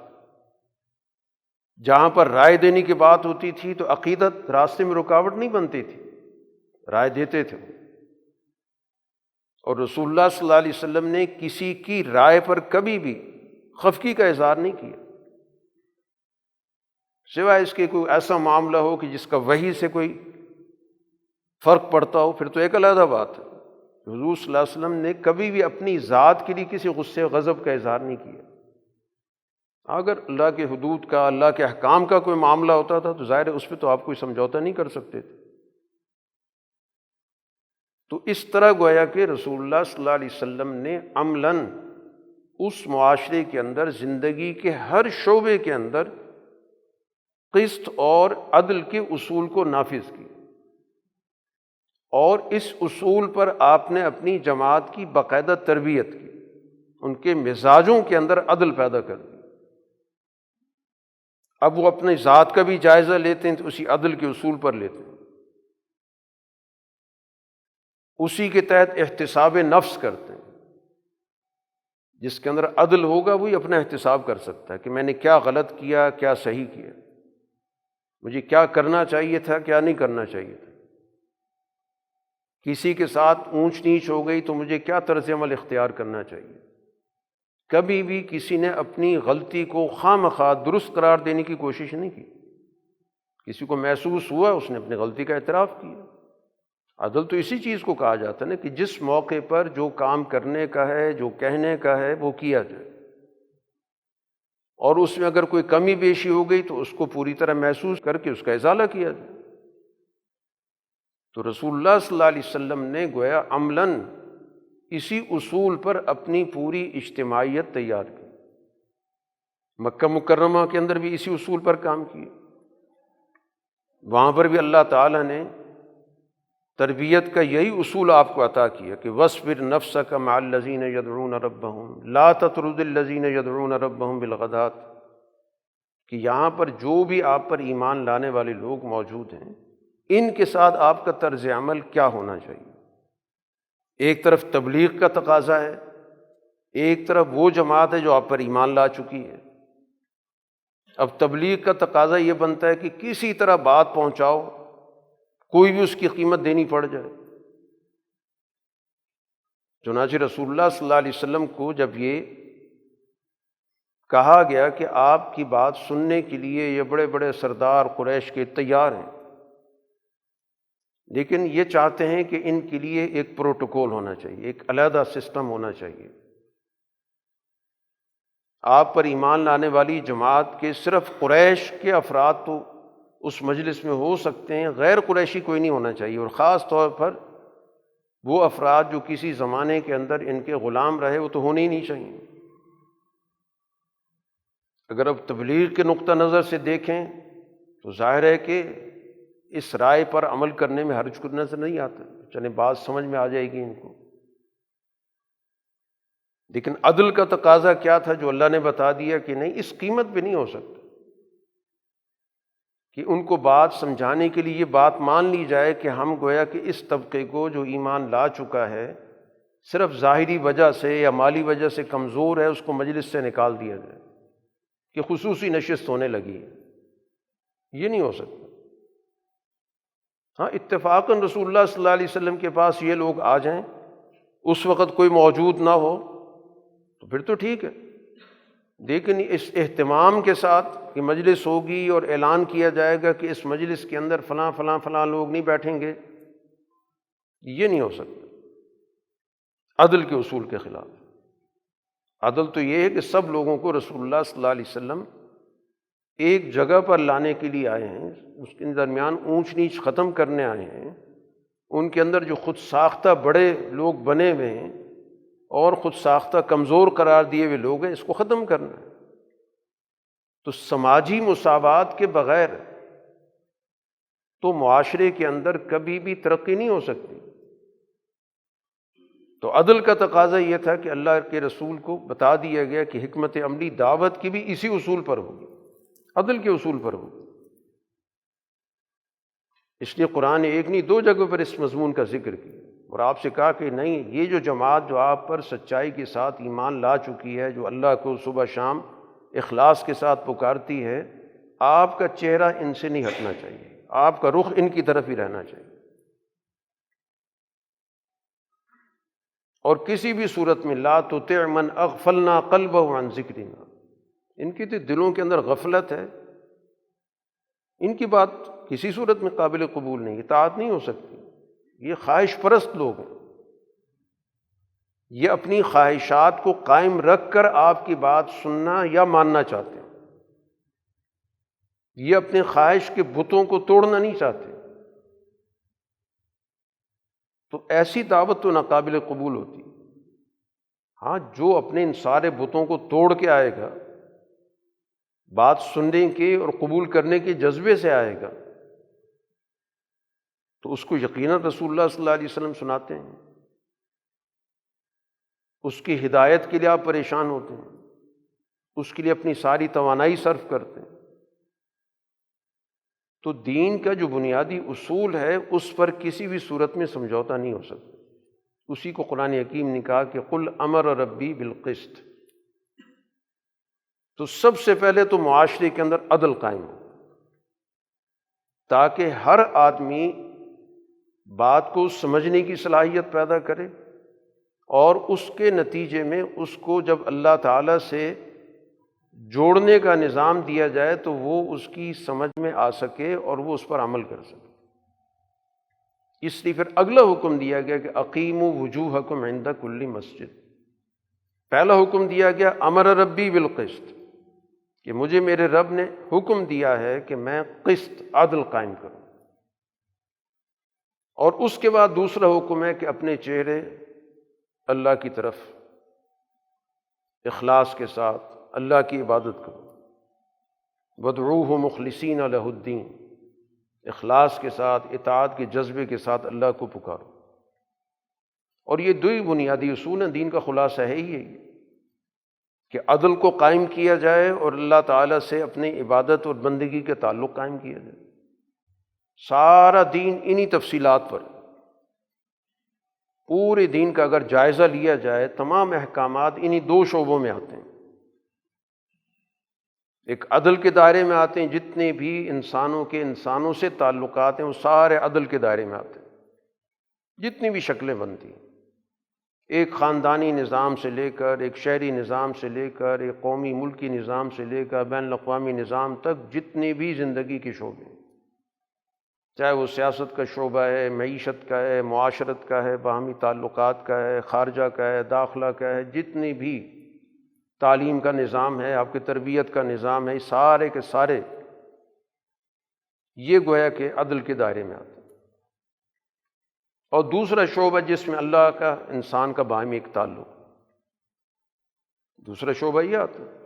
S1: جہاں پر رائے دینے کی بات ہوتی تھی تو عقیدت راستے میں رکاوٹ نہیں بنتی تھی، رائے دیتے تھے، اور رسول اللہ صلی اللہ علیہ وسلم نے کسی کی رائے پر کبھی بھی خفگی کا اظہار نہیں کیا، سوائے اس کے کوئی ایسا معاملہ ہو کہ جس کا وحی سے کوئی فرق پڑتا ہو، پھر تو ایک علیحدہ بات ہے۔ حضور صلی اللہ علیہ وسلم نے کبھی بھی اپنی ذات کے لیے کسی غصے غضب کا اظہار نہیں کیا۔ اگر اللہ کے حدود کا، اللہ کے احکام کا کوئی معاملہ ہوتا تھا تو ظاہر ہے اس پہ تو آپ کوئی سمجھوتا نہیں کر سکتے تھے۔ تو اس طرح گویا کہ رسول اللہ صلی اللہ علیہ وسلم نے عملاً اس معاشرے کے اندر، زندگی کے ہر شعبے کے اندر قسط اور عدل کے اصول کو نافذ کیا، اور اس اصول پر آپ نے اپنی جماعت کی باقاعدہ تربیت کی۔ ان کے مزاجوں کے اندر عدل پیدا کر دیا۔ اب وہ اپنی ذات کا بھی جائزہ لیتے ہیں تو اسی عدل کے اصول پر لیتے ہیں، اسی کے تحت احتساب نفس کرتے ہیں۔ جس کے اندر عدل ہوگا وہی اپنا احتساب کر سکتا ہے کہ میں نے کیا غلط کیا، کیا صحیح کیا، مجھے کیا کرنا چاہیے تھا، کیا نہیں کرنا چاہیے تھا، کسی کے ساتھ اونچ نیچ ہو گئی تو مجھے کیا طرز عمل اختیار کرنا چاہیے۔ کبھی بھی کسی نے اپنی غلطی کو خواہ مخواہ درست قرار دینے کی کوشش نہیں کی، کسی کو محسوس ہوا اس نے اپنی غلطی کا اعتراف کیا۔ عدل تو اسی چیز کو کہا جاتا ہے نا کہ جس موقع پر جو کام کرنے کا ہے، جو کہنے کا ہے، وہ کیا جائے، اور اس میں اگر کوئی کمی بیشی ہو گئی تو اس کو پوری طرح محسوس کر کے اس کا ازالہ کیا جائے۔ تو رسول اللہ صلی اللہ علیہ وسلم نے گویا عملاً اسی اصول پر اپنی پوری اجتماعیت تیار کی، مکہ مکرمہ کے اندر بھی اسی اصول پر کام کیا، وہاں پر بھی اللہ تعالیٰ نے تربیت کا یہی اصول آپ کو عطا کیا کہ وَاصْبِرْ نَفْسَكَ مَعَ الَّذِينَ يَدْعُونَ رَبَّهُمْ لَا تَطْرُدِ الَّذِينَ يَدْعُونَ رَبَّهُمْ بِالْغَدَاةِ، کہ یہاں پر جو بھی آپ پر ایمان لانے والے لوگ موجود ہیں ان کے ساتھ آپ کا طرز عمل کیا ہونا چاہیے۔ ایک طرف تبلیغ کا تقاضا ہے، ایک طرف وہ جماعت ہے جو آپ پر ایمان لا چکی ہے۔ اب تبلیغ کا تقاضا یہ بنتا ہے کہ کسی طرح بات پہنچاؤ، کوئی بھی اس کی قیمت دینی پڑ جائے۔ چنانچہ رسول اللہ صلی اللہ علیہ وسلم کو جب یہ کہا گیا کہ آپ کی بات سننے کے لیے یہ بڑے بڑے سردار قریش کے تیار ہیں، لیکن یہ چاہتے ہیں کہ ان کے لیے ایک پروٹوکول ہونا چاہیے، ایک علیحدہ سسٹم ہونا چاہیے۔ آپ پر ایمان لانے والی جماعت کے صرف قریش کے افراد تو اس مجلس میں ہو سکتے ہیں، غیر قریشی کوئی نہیں ہونا چاہیے، اور خاص طور پر وہ افراد جو کسی زمانے کے اندر ان کے غلام رہے وہ تو ہونے ہی نہیں چاہیے۔ اگر اب تبلیغ کے نقطہ نظر سے دیکھیں تو ظاہر ہے کہ اس رائے پر عمل کرنے میں حرج کو نظر نہیں آتا، چلیں بات سمجھ میں آ جائے گی ان کو۔ لیکن عدل کا تقاضا کیا تھا جو اللہ نے بتا دیا کہ نہیں، اس قیمت پہ نہیں ہو سکتا کہ ان کو بات سمجھانے کے لیے یہ بات مان لی جائے کہ ہم گویا کہ اس طبقے کو جو ایمان لا چکا ہے صرف ظاہری وجہ سے یا مالی وجہ سے کمزور ہے، اس کو مجلس سے نکال دیا جائے کہ خصوصی نشست ہونے لگی ہے، یہ نہیں ہو سکتا۔ ہاں اتفاقاً رسول اللہ صلی اللہ علیہ وسلم کے پاس یہ لوگ آ جائیں، اس وقت کوئی موجود نہ ہو تو پھر تو ٹھیک ہے، لیکن اس اہتمام کے ساتھ کہ مجلس ہوگی اور اعلان کیا جائے گا کہ اس مجلس کے اندر فلاں فلاں فلاں لوگ نہیں بیٹھیں گے، یہ نہیں ہو سکتا، عدل کے اصول کے خلاف۔ عدل تو یہ ہے کہ سب لوگوں کو رسول اللہ صلی اللہ علیہ وسلم ایک جگہ پر لانے کے لیے آئے ہیں، اس کے درمیان اونچ نیچ ختم کرنے آئے ہیں، ان کے اندر جو خود ساختہ بڑے لوگ بنے ہوئے ہیں اور خود ساختہ کمزور قرار دیے ہوئے لوگ ہیں، اس کو ختم کرنا ہے۔ تو سماجی مساوات کے بغیر تو معاشرے کے اندر کبھی بھی ترقی نہیں ہو سکتی۔ تو عدل کا تقاضا یہ تھا کہ اللہ کے رسول کو بتا دیا گیا کہ حکمت عملی دعوت کی بھی اسی اصول پر ہوگی، عدل کے اصول پر ہوگی۔ اس لیے قرآن نے ایک نہیں دو جگہ پر اس مضمون کا ذکر کیا اور آپ سے کہا کہ نہیں، یہ جو جماعت جو آپ پر سچائی کے ساتھ ایمان لا چکی ہے، جو اللہ کو صبح شام اخلاص کے ساتھ پکارتی ہے، آپ کا چہرہ ان سے نہیں ہٹنا چاہیے، آپ کا رخ ان کی طرف ہی رہنا چاہیے، اور کسی بھی صورت میں لا تطع من اغفلنا قلبه عن ذکرنا، ان کی تو دلوں کے اندر غفلت ہے، ان کی بات کسی صورت میں قابل قبول نہیں، اطاعت نہیں ہو سکتی۔ یہ خواہش پرست لوگ ہیں، یہ اپنی خواہشات کو قائم رکھ کر آپ کی بات سننا یا ماننا چاہتے ہیں، یہ اپنے خواہش کے بتوں کو توڑنا نہیں چاہتے، تو ایسی دعوت تو ناقابل قبول ہوتی۔ ہاں جو اپنے ان سارے بتوں کو توڑ کے آئے گا، بات سننے کے اور قبول کرنے کے جذبے سے آئے گا، تو اس کو یقیناً رسول اللہ صلی اللہ علیہ وسلم سناتے ہیں۔ اس کی ہدایت کے لیے آپ پریشان ہوتے ہیں، اس کے لیے اپنی ساری توانائی صرف کرتے ہیں۔ تو دین کا جو بنیادی اصول ہے اس پر کسی بھی صورت میں سمجھوتا نہیں ہو سکتا۔ اسی کو قرآن حکیم نے کہا کہ قل امر ربی بالقسط۔ تو سب سے پہلے تو معاشرے کے اندر عدل قائم ہو، تاکہ ہر آدمی بات کو سمجھنے کی صلاحیت پیدا کرے، اور اس کے نتیجے میں اس کو جب اللہ تعالیٰ سے جوڑنے کا نظام دیا جائے تو وہ اس کی سمجھ میں آ سکے اور وہ اس پر عمل کر سکے۔ اس لیے پھر اگلا حکم دیا گیا کہ اقیموا وجوہکم عند کل مسجد۔ پہلا حکم دیا گیا امر ربی بالقسط، کہ مجھے میرے رب نے حکم دیا ہے کہ میں قسط عدل قائم کروں۔ اور اس کے بعد دوسرا حکم ہے کہ اپنے چہرے اللہ کی طرف اخلاص کے ساتھ اللہ کی عبادت کرو، وادعوہ مخلصین لہ الدین، اخلاص کے ساتھ اطاعت کے جذبے کے ساتھ اللہ کو پکارو۔ اور یہ دو ہی بنیادی اصول ہیں، دین کا خلاصہ ہے ہی یہی کہ عدل کو قائم کیا جائے اور اللہ تعالیٰ سے اپنی عبادت اور بندگی کے تعلق قائم کیا جائے۔ سارا دین انہی تفصیلات پر، پورے دین کا اگر جائزہ لیا جائے تمام احکامات انہی دو شعبوں میں آتے ہیں۔ ایک عدل کے دائرے میں آتے ہیں، جتنے بھی انسانوں سے تعلقات ہیں وہ سارے عدل کے دائرے میں آتے ہیں، جتنی بھی شکلیں بنتی ہیں، ایک خاندانی نظام سے لے کر، ایک شہری نظام سے لے کر، ایک قومی ملکی نظام سے لے کر بین الاقوامی نظام تک، جتنے بھی زندگی کے شعبے ہیں، چاہے وہ سیاست کا شعبہ ہے، معیشت کا ہے، معاشرت کا ہے، باہمی تعلقات کا ہے، خارجہ کا ہے، داخلہ کا ہے، جتنے بھی تعلیم کا نظام ہے، آپ کی تربیت کا نظام ہے، سارے کے سارے یہ گویا کہ عدل کے دائرے میں آتے ہیں۔ اور دوسرا شعبہ جس میں اللہ کا انسان کا باہمی ایک تعلق، دوسرا شعبہ یہ آتا ہے۔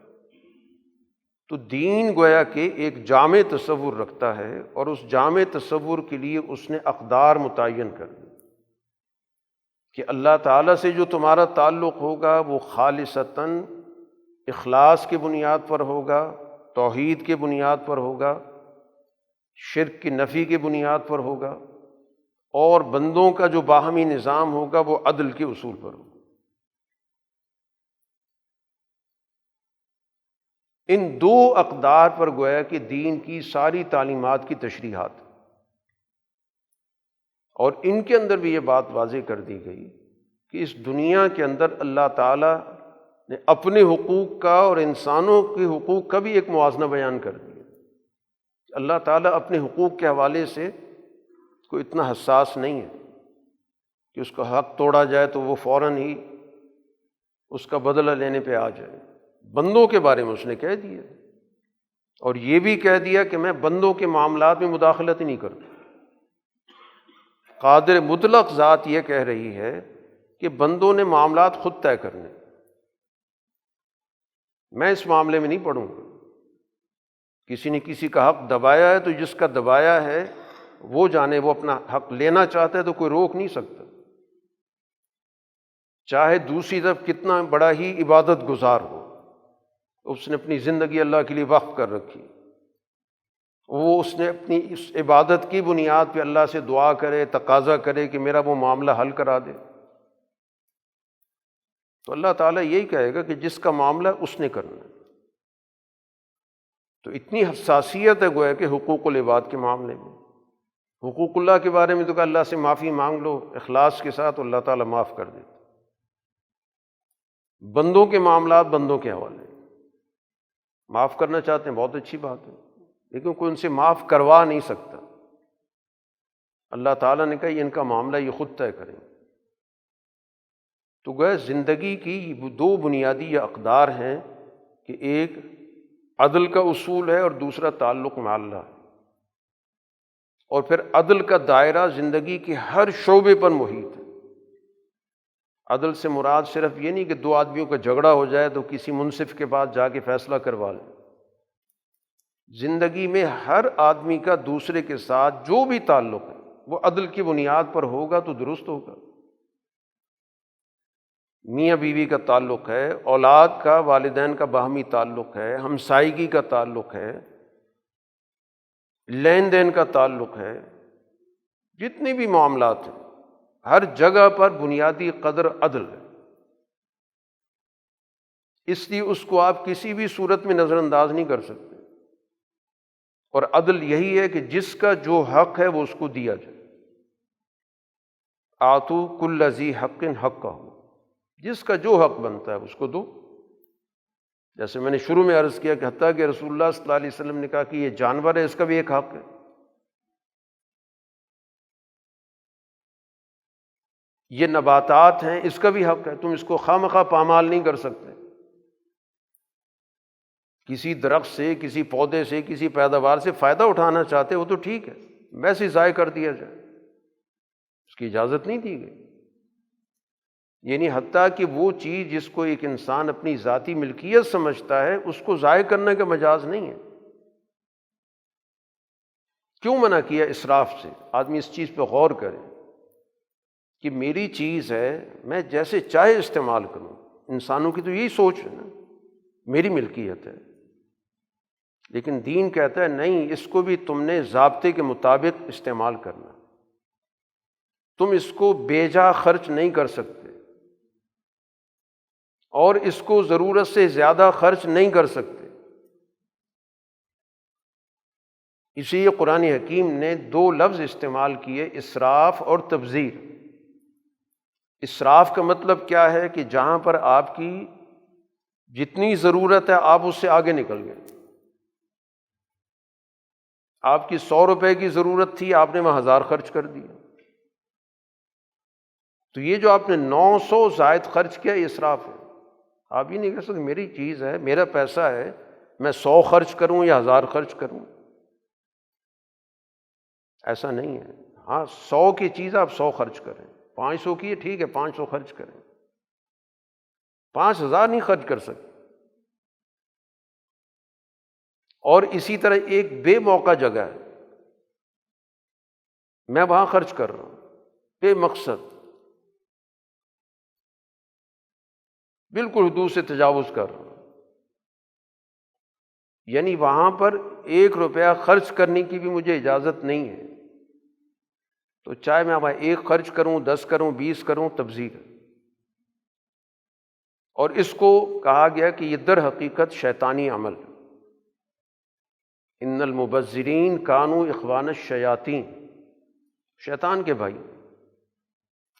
S1: تو دین گویا کہ ایک جامع تصور رکھتا ہے، اور اس جامع تصور کے لیے اس نے اقدار متعین کر دی کہ اللہ تعالیٰ سے جو تمہارا تعلق ہوگا وہ خالصتاً اخلاص کی بنیاد پر ہوگا، توحید کی بنیاد پر ہوگا، شرک کی نفی کی بنیاد پر ہوگا، اور بندوں کا جو باہمی نظام ہوگا وہ عدل کے اصول پر ہوگا۔ ان دو اقدار پر گویا کہ دین کی ساری تعلیمات کی تشریحات، اور ان کے اندر بھی یہ بات واضح کر دی گئی کہ اس دنیا کے اندر اللہ تعالیٰ نے اپنے حقوق کا اور انسانوں کے حقوق کا بھی ایک موازنہ بیان کر دیا۔ اللہ تعالیٰ اپنے حقوق کے حوالے سے کوئی اتنا حساس نہیں ہے کہ اس کا حق توڑا جائے تو وہ فوراً ہی اس کا بدلہ لینے پہ آ جائے۔ بندوں کے بارے میں اس نے کہہ دیا، اور یہ بھی کہہ دیا کہ میں بندوں کے معاملات میں مداخلت ہی نہیں کرتا۔ قادر مطلق ذات یہ کہہ رہی ہے کہ بندوں نے معاملات خود طے کرنے، میں اس معاملے میں نہیں پڑوں گا۔ کسی نے کسی کا حق دبایا ہے تو جس کا دبایا ہے وہ جانے، وہ اپنا حق لینا چاہتا ہے تو کوئی روک نہیں سکتا، چاہے دوسری طرف کتنا بڑا ہی عبادت گزار ہو، اس نے اپنی زندگی اللہ کے لیے وقف کر رکھی، وہ اس نے اپنی اس عبادت کی بنیاد پہ اللہ سے دعا کرے، تقاضا کرے کہ میرا وہ معاملہ حل کرا دے، تو اللہ تعالیٰ یہی کہے گا کہ جس کا معاملہ اس نے کرنا ہے۔ تو اتنی حساسیت ہے گویا کہ حقوق العباد کے معاملے میں۔ حقوق اللہ کے بارے میں تو کہ اللہ سے معافی مانگ لو اخلاص کے ساتھ، اللہ تعالیٰ معاف کر دیتا۔ بندوں کے معاملات بندوں کے حوالے، معاف کرنا چاہتے ہیں بہت اچھی بات ہے، لیکن کوئی ان سے معاف کروا نہیں سکتا۔ اللہ تعالیٰ نے کہا یہ ان کا معاملہ یہ خود طے کریں۔ تو گویا زندگی کی دو بنیادی اقدار ہیں کہ ایک عدل کا اصول ہے اور دوسرا تعلق مع اللہ ہے، اور پھر عدل کا دائرہ زندگی کے ہر شعبے پر محیط ہے۔ عدل سے مراد صرف یہ نہیں کہ دو آدمیوں کا جھگڑا ہو جائے تو کسی منصف کے پاس جا کے فیصلہ کروا لیں۔ زندگی میں ہر آدمی کا دوسرے کے ساتھ جو بھی تعلق ہے وہ عدل کی بنیاد پر ہوگا تو درست ہوگا۔ میاں بیوی کا تعلق ہے، اولاد کا والدین کا باہمی تعلق ہے، ہمسائیگی کا تعلق ہے، لین دین کا تعلق ہے، جتنے بھی معاملات ہیں ہر جگہ پر بنیادی قدر عدل ہے۔ اس لیے اس کو آپ کسی بھی صورت میں نظر انداز نہیں کر سکتے، اور عدل یہی ہے کہ جس کا جو حق ہے وہ اس کو دیا جائے۔ آتو کل ذی حق حقہ، جس کا جو حق بنتا ہے اس کو دو۔ جیسے میں نے شروع میں عرض کیا کہ حتیٰ کہ رسول اللہ صلی اللہ علیہ وسلم نے کہا کہ یہ جانور ہے، اس کا بھی ایک حق ہے۔ یہ نباتات ہیں، اس کا بھی حق ہے، تم اس کو خواہ مخواہ پامال نہیں کر سکتے۔ کسی درخت سے، کسی پودے سے، کسی پیداوار سے فائدہ اٹھانا چاہتے وہ تو ٹھیک ہے، ویسے ہی ضائع کر دیا جائے، اس کی اجازت نہیں دی گئی۔ یعنی حتیٰ کہ وہ چیز جس کو ایک انسان اپنی ذاتی ملکیت سمجھتا ہے اس کو ضائع کرنے کا مجاز نہیں ہے۔ کیوں منع کیا اسراف سے؟ آدمی اس چیز پہ غور کرے کہ میری چیز ہے، میں جیسے چاہے استعمال کروں۔ انسانوں کی تو یہی سوچ ہے نا، میری ملکیت ہے، لیکن دین کہتا ہے نہیں، اس کو بھی تم نے ضابطے کے مطابق استعمال کرنا، تم اس کو بے جا خرچ نہیں کر سکتے، اور اس کو ضرورت سے زیادہ خرچ نہیں کر سکتے۔ اسی لیے قرآن حکیم نے دو لفظ استعمال کیے، اسراف اور تبذیر۔ اسراف کا مطلب کیا ہے کہ جہاں پر آپ کی جتنی ضرورت ہے آپ اس سے آگے نکل گئے۔ آپ کی 100 روپے کی ضرورت تھی، آپ نے وہاں 1000 خرچ کر دیا، تو یہ جو آپ نے 900 زائد خرچ کیا یہ اسراف ہے۔ آپ یہ نہیں کہہ سکتے میری چیز ہے، میرا پیسہ ہے، میں 100 خرچ کروں یا 1000 خرچ کروں، ایسا نہیں ہے۔ ہاں 100 کی چیز آپ 100 خرچ کریں، 500 کی ہے ٹھیک ہے 500 خرچ کریں، 5000 نہیں خرچ کر سکتے۔ اور اسی طرح ایک بے موقع جگہ ہے، میں وہاں خرچ کر رہا ہوں بے مقصد، بالکل حدود سے تجاوز کر رہا ہوں، یعنی وہاں پر 1 روپیہ خرچ کرنے کی بھی مجھے اجازت نہیں ہے، تو چاہے میں وہاں 1 خرچ کروں، 10 کروں، 20 کروں، تبذیر ہے۔ اور اس کو کہا گیا کہ یہ در حقیقت شیطانی عمل ہے۔ ان المبذرین کانوا اخوان الشیاطین، شیطان کے بھائی۔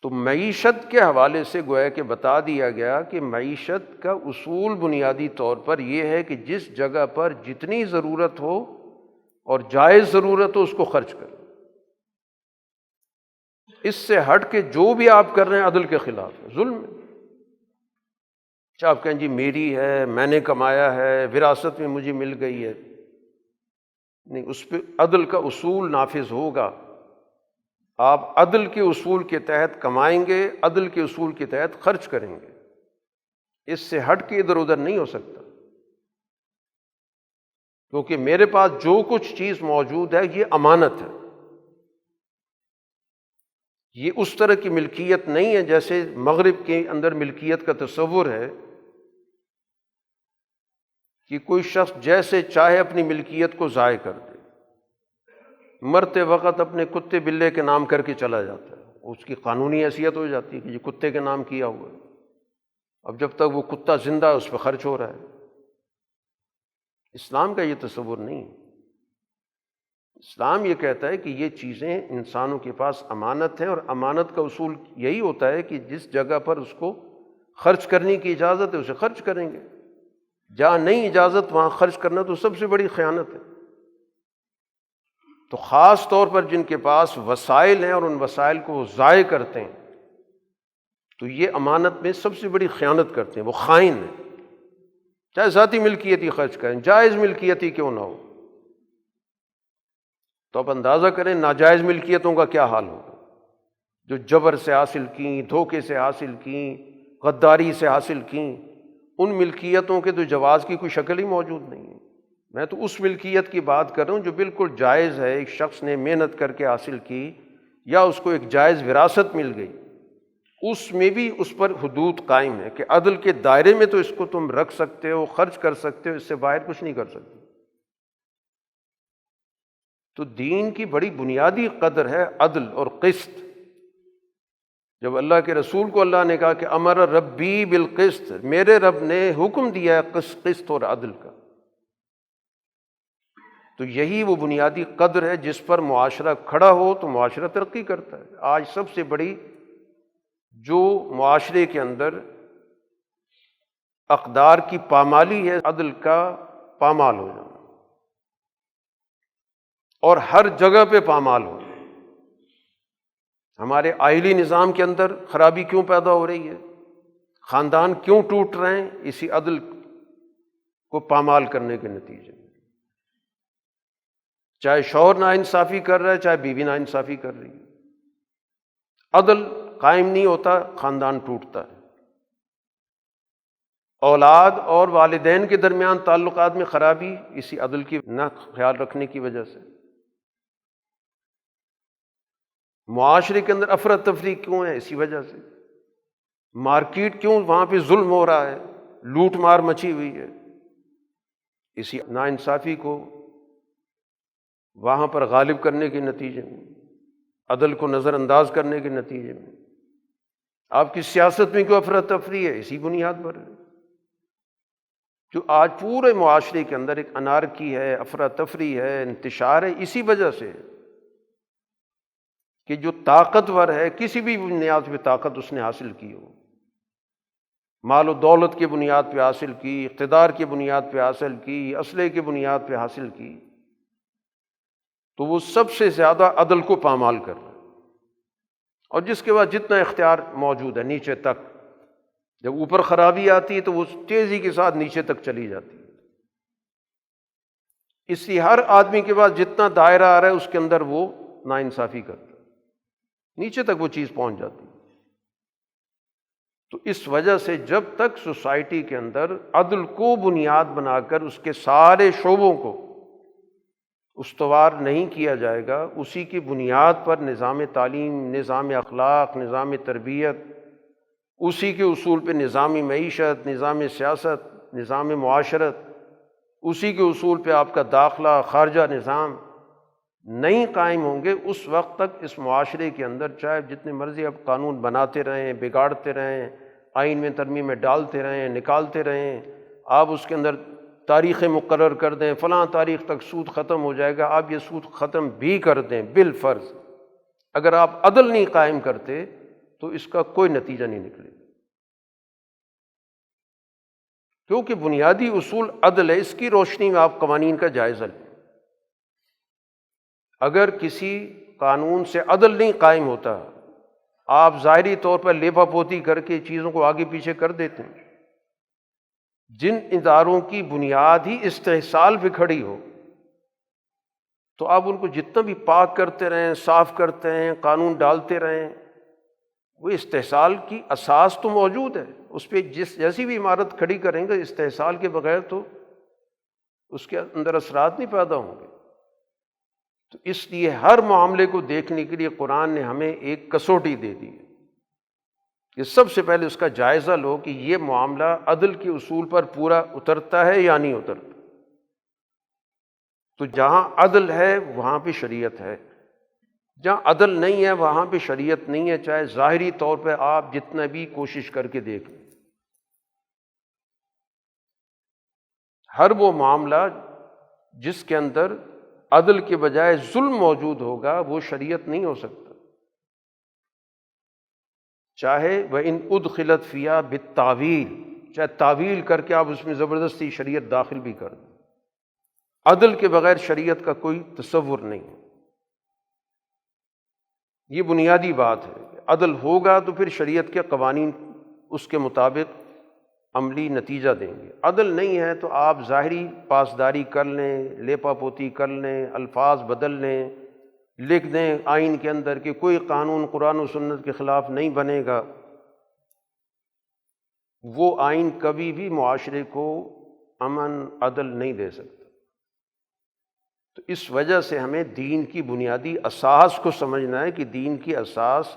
S1: تو معیشت کے حوالے سے گویا کہ بتا دیا گیا کہ معیشت کا اصول بنیادی طور پر یہ ہے کہ جس جگہ پر جتنی ضرورت ہو اور جائز ضرورت ہو اس کو خرچ کریں، اس سے ہٹ کے جو بھی آپ کر رہے ہیں عدل کے خلاف ہے، ظلم ہے۔ چاہے آپ کہیں جی میری ہے، میں نے کمایا ہے، وراثت میں مجھے مل گئی ہے، نہیں، اس پہ عدل کا اصول نافذ ہوگا۔ آپ عدل کے اصول کے تحت کمائیں گے، عدل کے اصول کے تحت خرچ کریں گے، اس سے ہٹ کے ادھر ادھر نہیں ہو سکتا، کیونکہ میرے پاس جو کچھ چیز موجود ہے یہ امانت ہے، یہ اس طرح کی ملکیت نہیں ہے جیسے مغرب کے اندر ملکیت کا تصور ہے کہ کوئی شخص جیسے چاہے اپنی ملکیت کو ضائع کر دے، مرتے وقت اپنے کتے بلے کے نام کر کے چلا جاتا ہے، اس کی قانونی حیثیت ہو جاتی ہے کہ یہ کتے کے نام کیا ہوا ہے، اب جب تک وہ کتا زندہ ہے اس پہ خرچ ہو رہا ہے۔ اسلام کا یہ تصور نہیں ہے۔ اسلام یہ کہتا ہے کہ یہ چیزیں انسانوں کے پاس امانت ہیں، اور امانت کا اصول یہی ہوتا ہے کہ جس جگہ پر اس کو خرچ کرنے کی اجازت ہے اسے خرچ کریں گے، جہاں نہیں اجازت وہاں خرچ کرنا تو سب سے بڑی خیانت ہے۔ تو خاص طور پر جن کے پاس وسائل ہیں اور ان وسائل کو وہ ضائع کرتے ہیں، تو یہ امانت میں سب سے بڑی خیانت کرتے ہیں، وہ خائن ہیں۔ چاہے ذاتی ملکیت ہی خرچ کریں، جائز ملکیت ہی کیوں نہ ہو، تو آپ اندازہ کریں ناجائز ملکیتوں کا کیا حال ہوگا، جو جبر سے حاصل کیں، دھوکے سے حاصل کیں، غداری سے حاصل کیں، ان ملکیتوں کے تو جواز کی کوئی شکل ہی موجود نہیں ہے۔ میں تو اس ملکیت کی بات کر رہا ہوں جو بالکل جائز ہے، ایک شخص نے محنت کر کے حاصل کی، یا اس کو ایک جائز وراثت مل گئی، اس میں بھی اس پر حدود قائم ہے کہ عدل کے دائرے میں تو اس کو تم رکھ سکتے ہو، خرچ کر سکتے ہو، اس سے باہر کچھ نہیں کر سکتے۔ تو دین کی بڑی بنیادی قدر ہے عدل اور قسط۔ جب اللہ کے رسول کو اللہ نے کہا کہ امر ربی بالقسط، میرے رب نے حکم دیا ہے قسط اور عدل کا، تو یہی وہ بنیادی قدر ہے جس پر معاشرہ کھڑا ہو تو معاشرہ ترقی کرتا ہے۔ آج سب سے بڑی جو معاشرے کے اندر اقدار کی پامالی ہے، عدل کا پامال ہو جانا، اور ہر جگہ پہ پامال ہو جانا۔ ہمارے آئلی نظام کے اندر خرابی کیوں پیدا ہو رہی ہے؟ خاندان کیوں ٹوٹ رہے ہیں؟ اسی عدل کو پامال کرنے کے نتیجے میں۔ چاہے شوہر ناانصافی کر رہا ہے، چاہے بیوی ناانصافی کر رہی ہے، عدل قائم نہیں ہوتا، خاندان ٹوٹتا ہے۔ اولاد اور والدین کے درمیان تعلقات میں خرابی اسی عدل کی نہ خیال رکھنے کی وجہ سے۔ معاشرے کے اندر افراتفری کیوں ہے؟ اسی وجہ سے۔ مارکیٹ کیوں وہاں پہ ظلم ہو رہا ہے، لوٹ مار مچی ہوئی ہے؟ اسی ناانصافی کو وہاں پر غالب کرنے کے نتیجے میں، عدل کو نظر انداز کرنے کے نتیجے میں۔ آپ کی سیاست میں کیوں افراتفری ہے؟ اسی بنیاد پر ہے۔ جو آج پورے معاشرے کے اندر ایک انارکی ہے، افراتفری ہے، انتشار ہے، اسی وجہ سے ہے کہ جو طاقتور ہے، کسی بھی بنیاد پہ طاقت اس نے حاصل کی ہو، مال و دولت کی بنیاد پہ حاصل کی، اقتدار کی بنیاد پہ حاصل کی، اسلحے کی بنیاد پہ حاصل کی، تو وہ سب سے زیادہ عدل کو پامال کر رہا ہے۔ اور جس کے بعد جتنا اختیار موجود ہے نیچے تک، جب اوپر خرابی آتی ہے تو وہ تیزی کے ساتھ نیچے تک چلی جاتی ہے۔ اس لیے ہر آدمی کے پاس جتنا دائرہ آ رہا ہے اس کے اندر وہ ناانصافی کرتا ہے، نیچے تک وہ چیز پہنچ جاتی ہے۔ تو اس وجہ سے جب تک سوسائٹی کے اندر عدل کو بنیاد بنا کر اس کے سارے شعبوں کو استوار نہیں کیا جائے گا، اسی کی بنیاد پر نظام تعلیم، نظام اخلاق، نظام تربیت، اسی کے اصول پہ نظامی معیشت، نظام سیاست، نظام معاشرت، اسی کے اصول پہ آپ کا داخلہ خارجہ نظام نہیں قائم ہوں گے، اس وقت تک اس معاشرے کے اندر چاہے جتنے مرضی آپ قانون بناتے رہیں، بگاڑتے رہیں، آئین میں ترمیمیں ڈالتے رہیں، نکالتے رہیں، آپ اس کے اندر تاریخیں مقرر کر دیں، فلاں تاریخ تک سود ختم ہو جائے گا، آپ یہ سود ختم بھی کر دیں بالفرض، اگر آپ عدل نہیں قائم کرتے تو اس کا کوئی نتیجہ نہیں نکلے گا، کیونکہ بنیادی اصول عدل ہے۔ اس کی روشنی میں آپ قوانین کا جائزہ لیں۔ اگر کسی قانون سے عدل نہیں قائم ہوتا، آپ ظاہری طور پر لیپا پوتی کر کے چیزوں کو آگے پیچھے کر دیتے ہیں۔ جن اداروں کی بنیاد ہی استحصال پہ کھڑی ہو تو آپ ان کو جتنا بھی پاک کرتے رہیں، صاف کرتے ہیں، قانون ڈالتے رہیں، وہ استحصال کی اساس تو موجود ہے، اس پہ جیسی بھی عمارت کھڑی کریں گے استحصال کے بغیر تو اس کے اندر اثرات نہیں پیدا ہوں گے۔ تو اس لیے ہر معاملے کو دیکھنے کے لیے قرآن نے ہمیں ایک کسوٹی دے دی ہے کہ سب سے پہلے اس کا جائزہ لو کہ یہ معاملہ عدل کے اصول پر پورا اترتا ہے یا نہیں اترتا۔ تو جہاں عدل ہے وہاں پہ شریعت ہے، جہاں عدل نہیں ہے وہاں پہ شریعت نہیں ہے، چاہے ظاہری طور پہ آپ جتنا بھی کوشش کر کے دیکھ لیں۔ ہر وہ معاملہ جس کے اندر عدل کے بجائے ظلم موجود ہوگا وہ شریعت نہیں ہو سکتا، چاہے وَإِنْ أُدْخِلَتْ فِيهَا بِالتَّعْوِيلِ، چاہے تعویل کر کے آپ اس میں زبردستی شریعت داخل بھی کر دیں، عدل کے بغیر شریعت کا کوئی تصور نہیں ہے۔ یہ بنیادی بات ہے، عدل ہوگا تو پھر شریعت کے قوانین اس کے مطابق عملی نتیجہ دیں گے۔ عدل نہیں ہے تو آپ ظاہری پاسداری کر لیں، لیپا پوتی کر لیں، الفاظ بدل لیں، لکھ دیں آئین کے اندر کہ کوئی قانون قرآن و سنت کے خلاف نہیں بنے گا، وہ آئین کبھی بھی معاشرے کو امن عدل نہیں دے سکتا۔ تو اس وجہ سے ہمیں دین کی بنیادی اساس کو سمجھنا ہے کہ دین کی اساس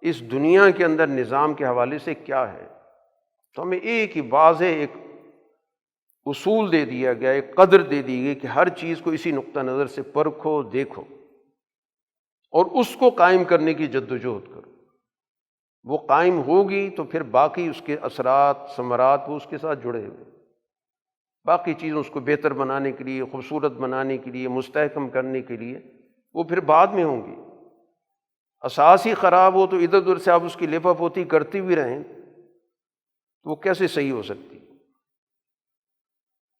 S1: اس دنیا کے اندر نظام کے حوالے سے کیا ہے، تو ہمیں ایک ہی واضح ایک اصول دے دیا گیا، ایک قدر دے دی گئی کہ ہر چیز کو اسی نقطہ نظر سے پرکھو، دیکھو اور اس کو قائم کرنے کی جدوجہد کرو۔ وہ قائم ہوگی تو پھر باقی اس کے اثرات ثمرات وہ اس کے ساتھ جڑے ہوئے، باقی چیزوں اس کو بہتر بنانے کے لیے، خوبصورت بنانے کے لیے، مستحکم کرنے کے لیے وہ پھر بعد میں ہوں گی۔ اساس ہی خراب ہو تو ادھر ادھر سے آپ اس کی لپا پوتی کرتے بھی رہیں تو وہ کیسے صحیح ہو سکتی؟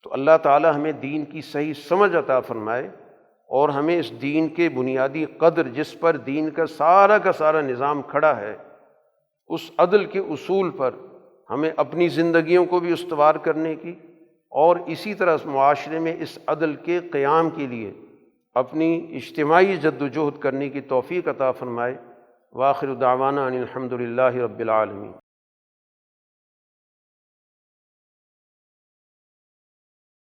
S1: تو اللہ تعالی ہمیں دین کی صحیح سمجھ عطا فرمائے اور ہمیں اس دین کے بنیادی قدر جس پر دین کا سارا نظام کھڑا ہے، اس عدل کے اصول پر ہمیں اپنی زندگیوں کو بھی استوار کرنے کی اور اسی طرح اس معاشرے میں اس عدل کے قیام کے لیے اپنی اجتماعی جدوجہد کرنے کی توفیق عطا فرمائے۔ وآخر دعوانا ان الحمد للہ رب العالمین۔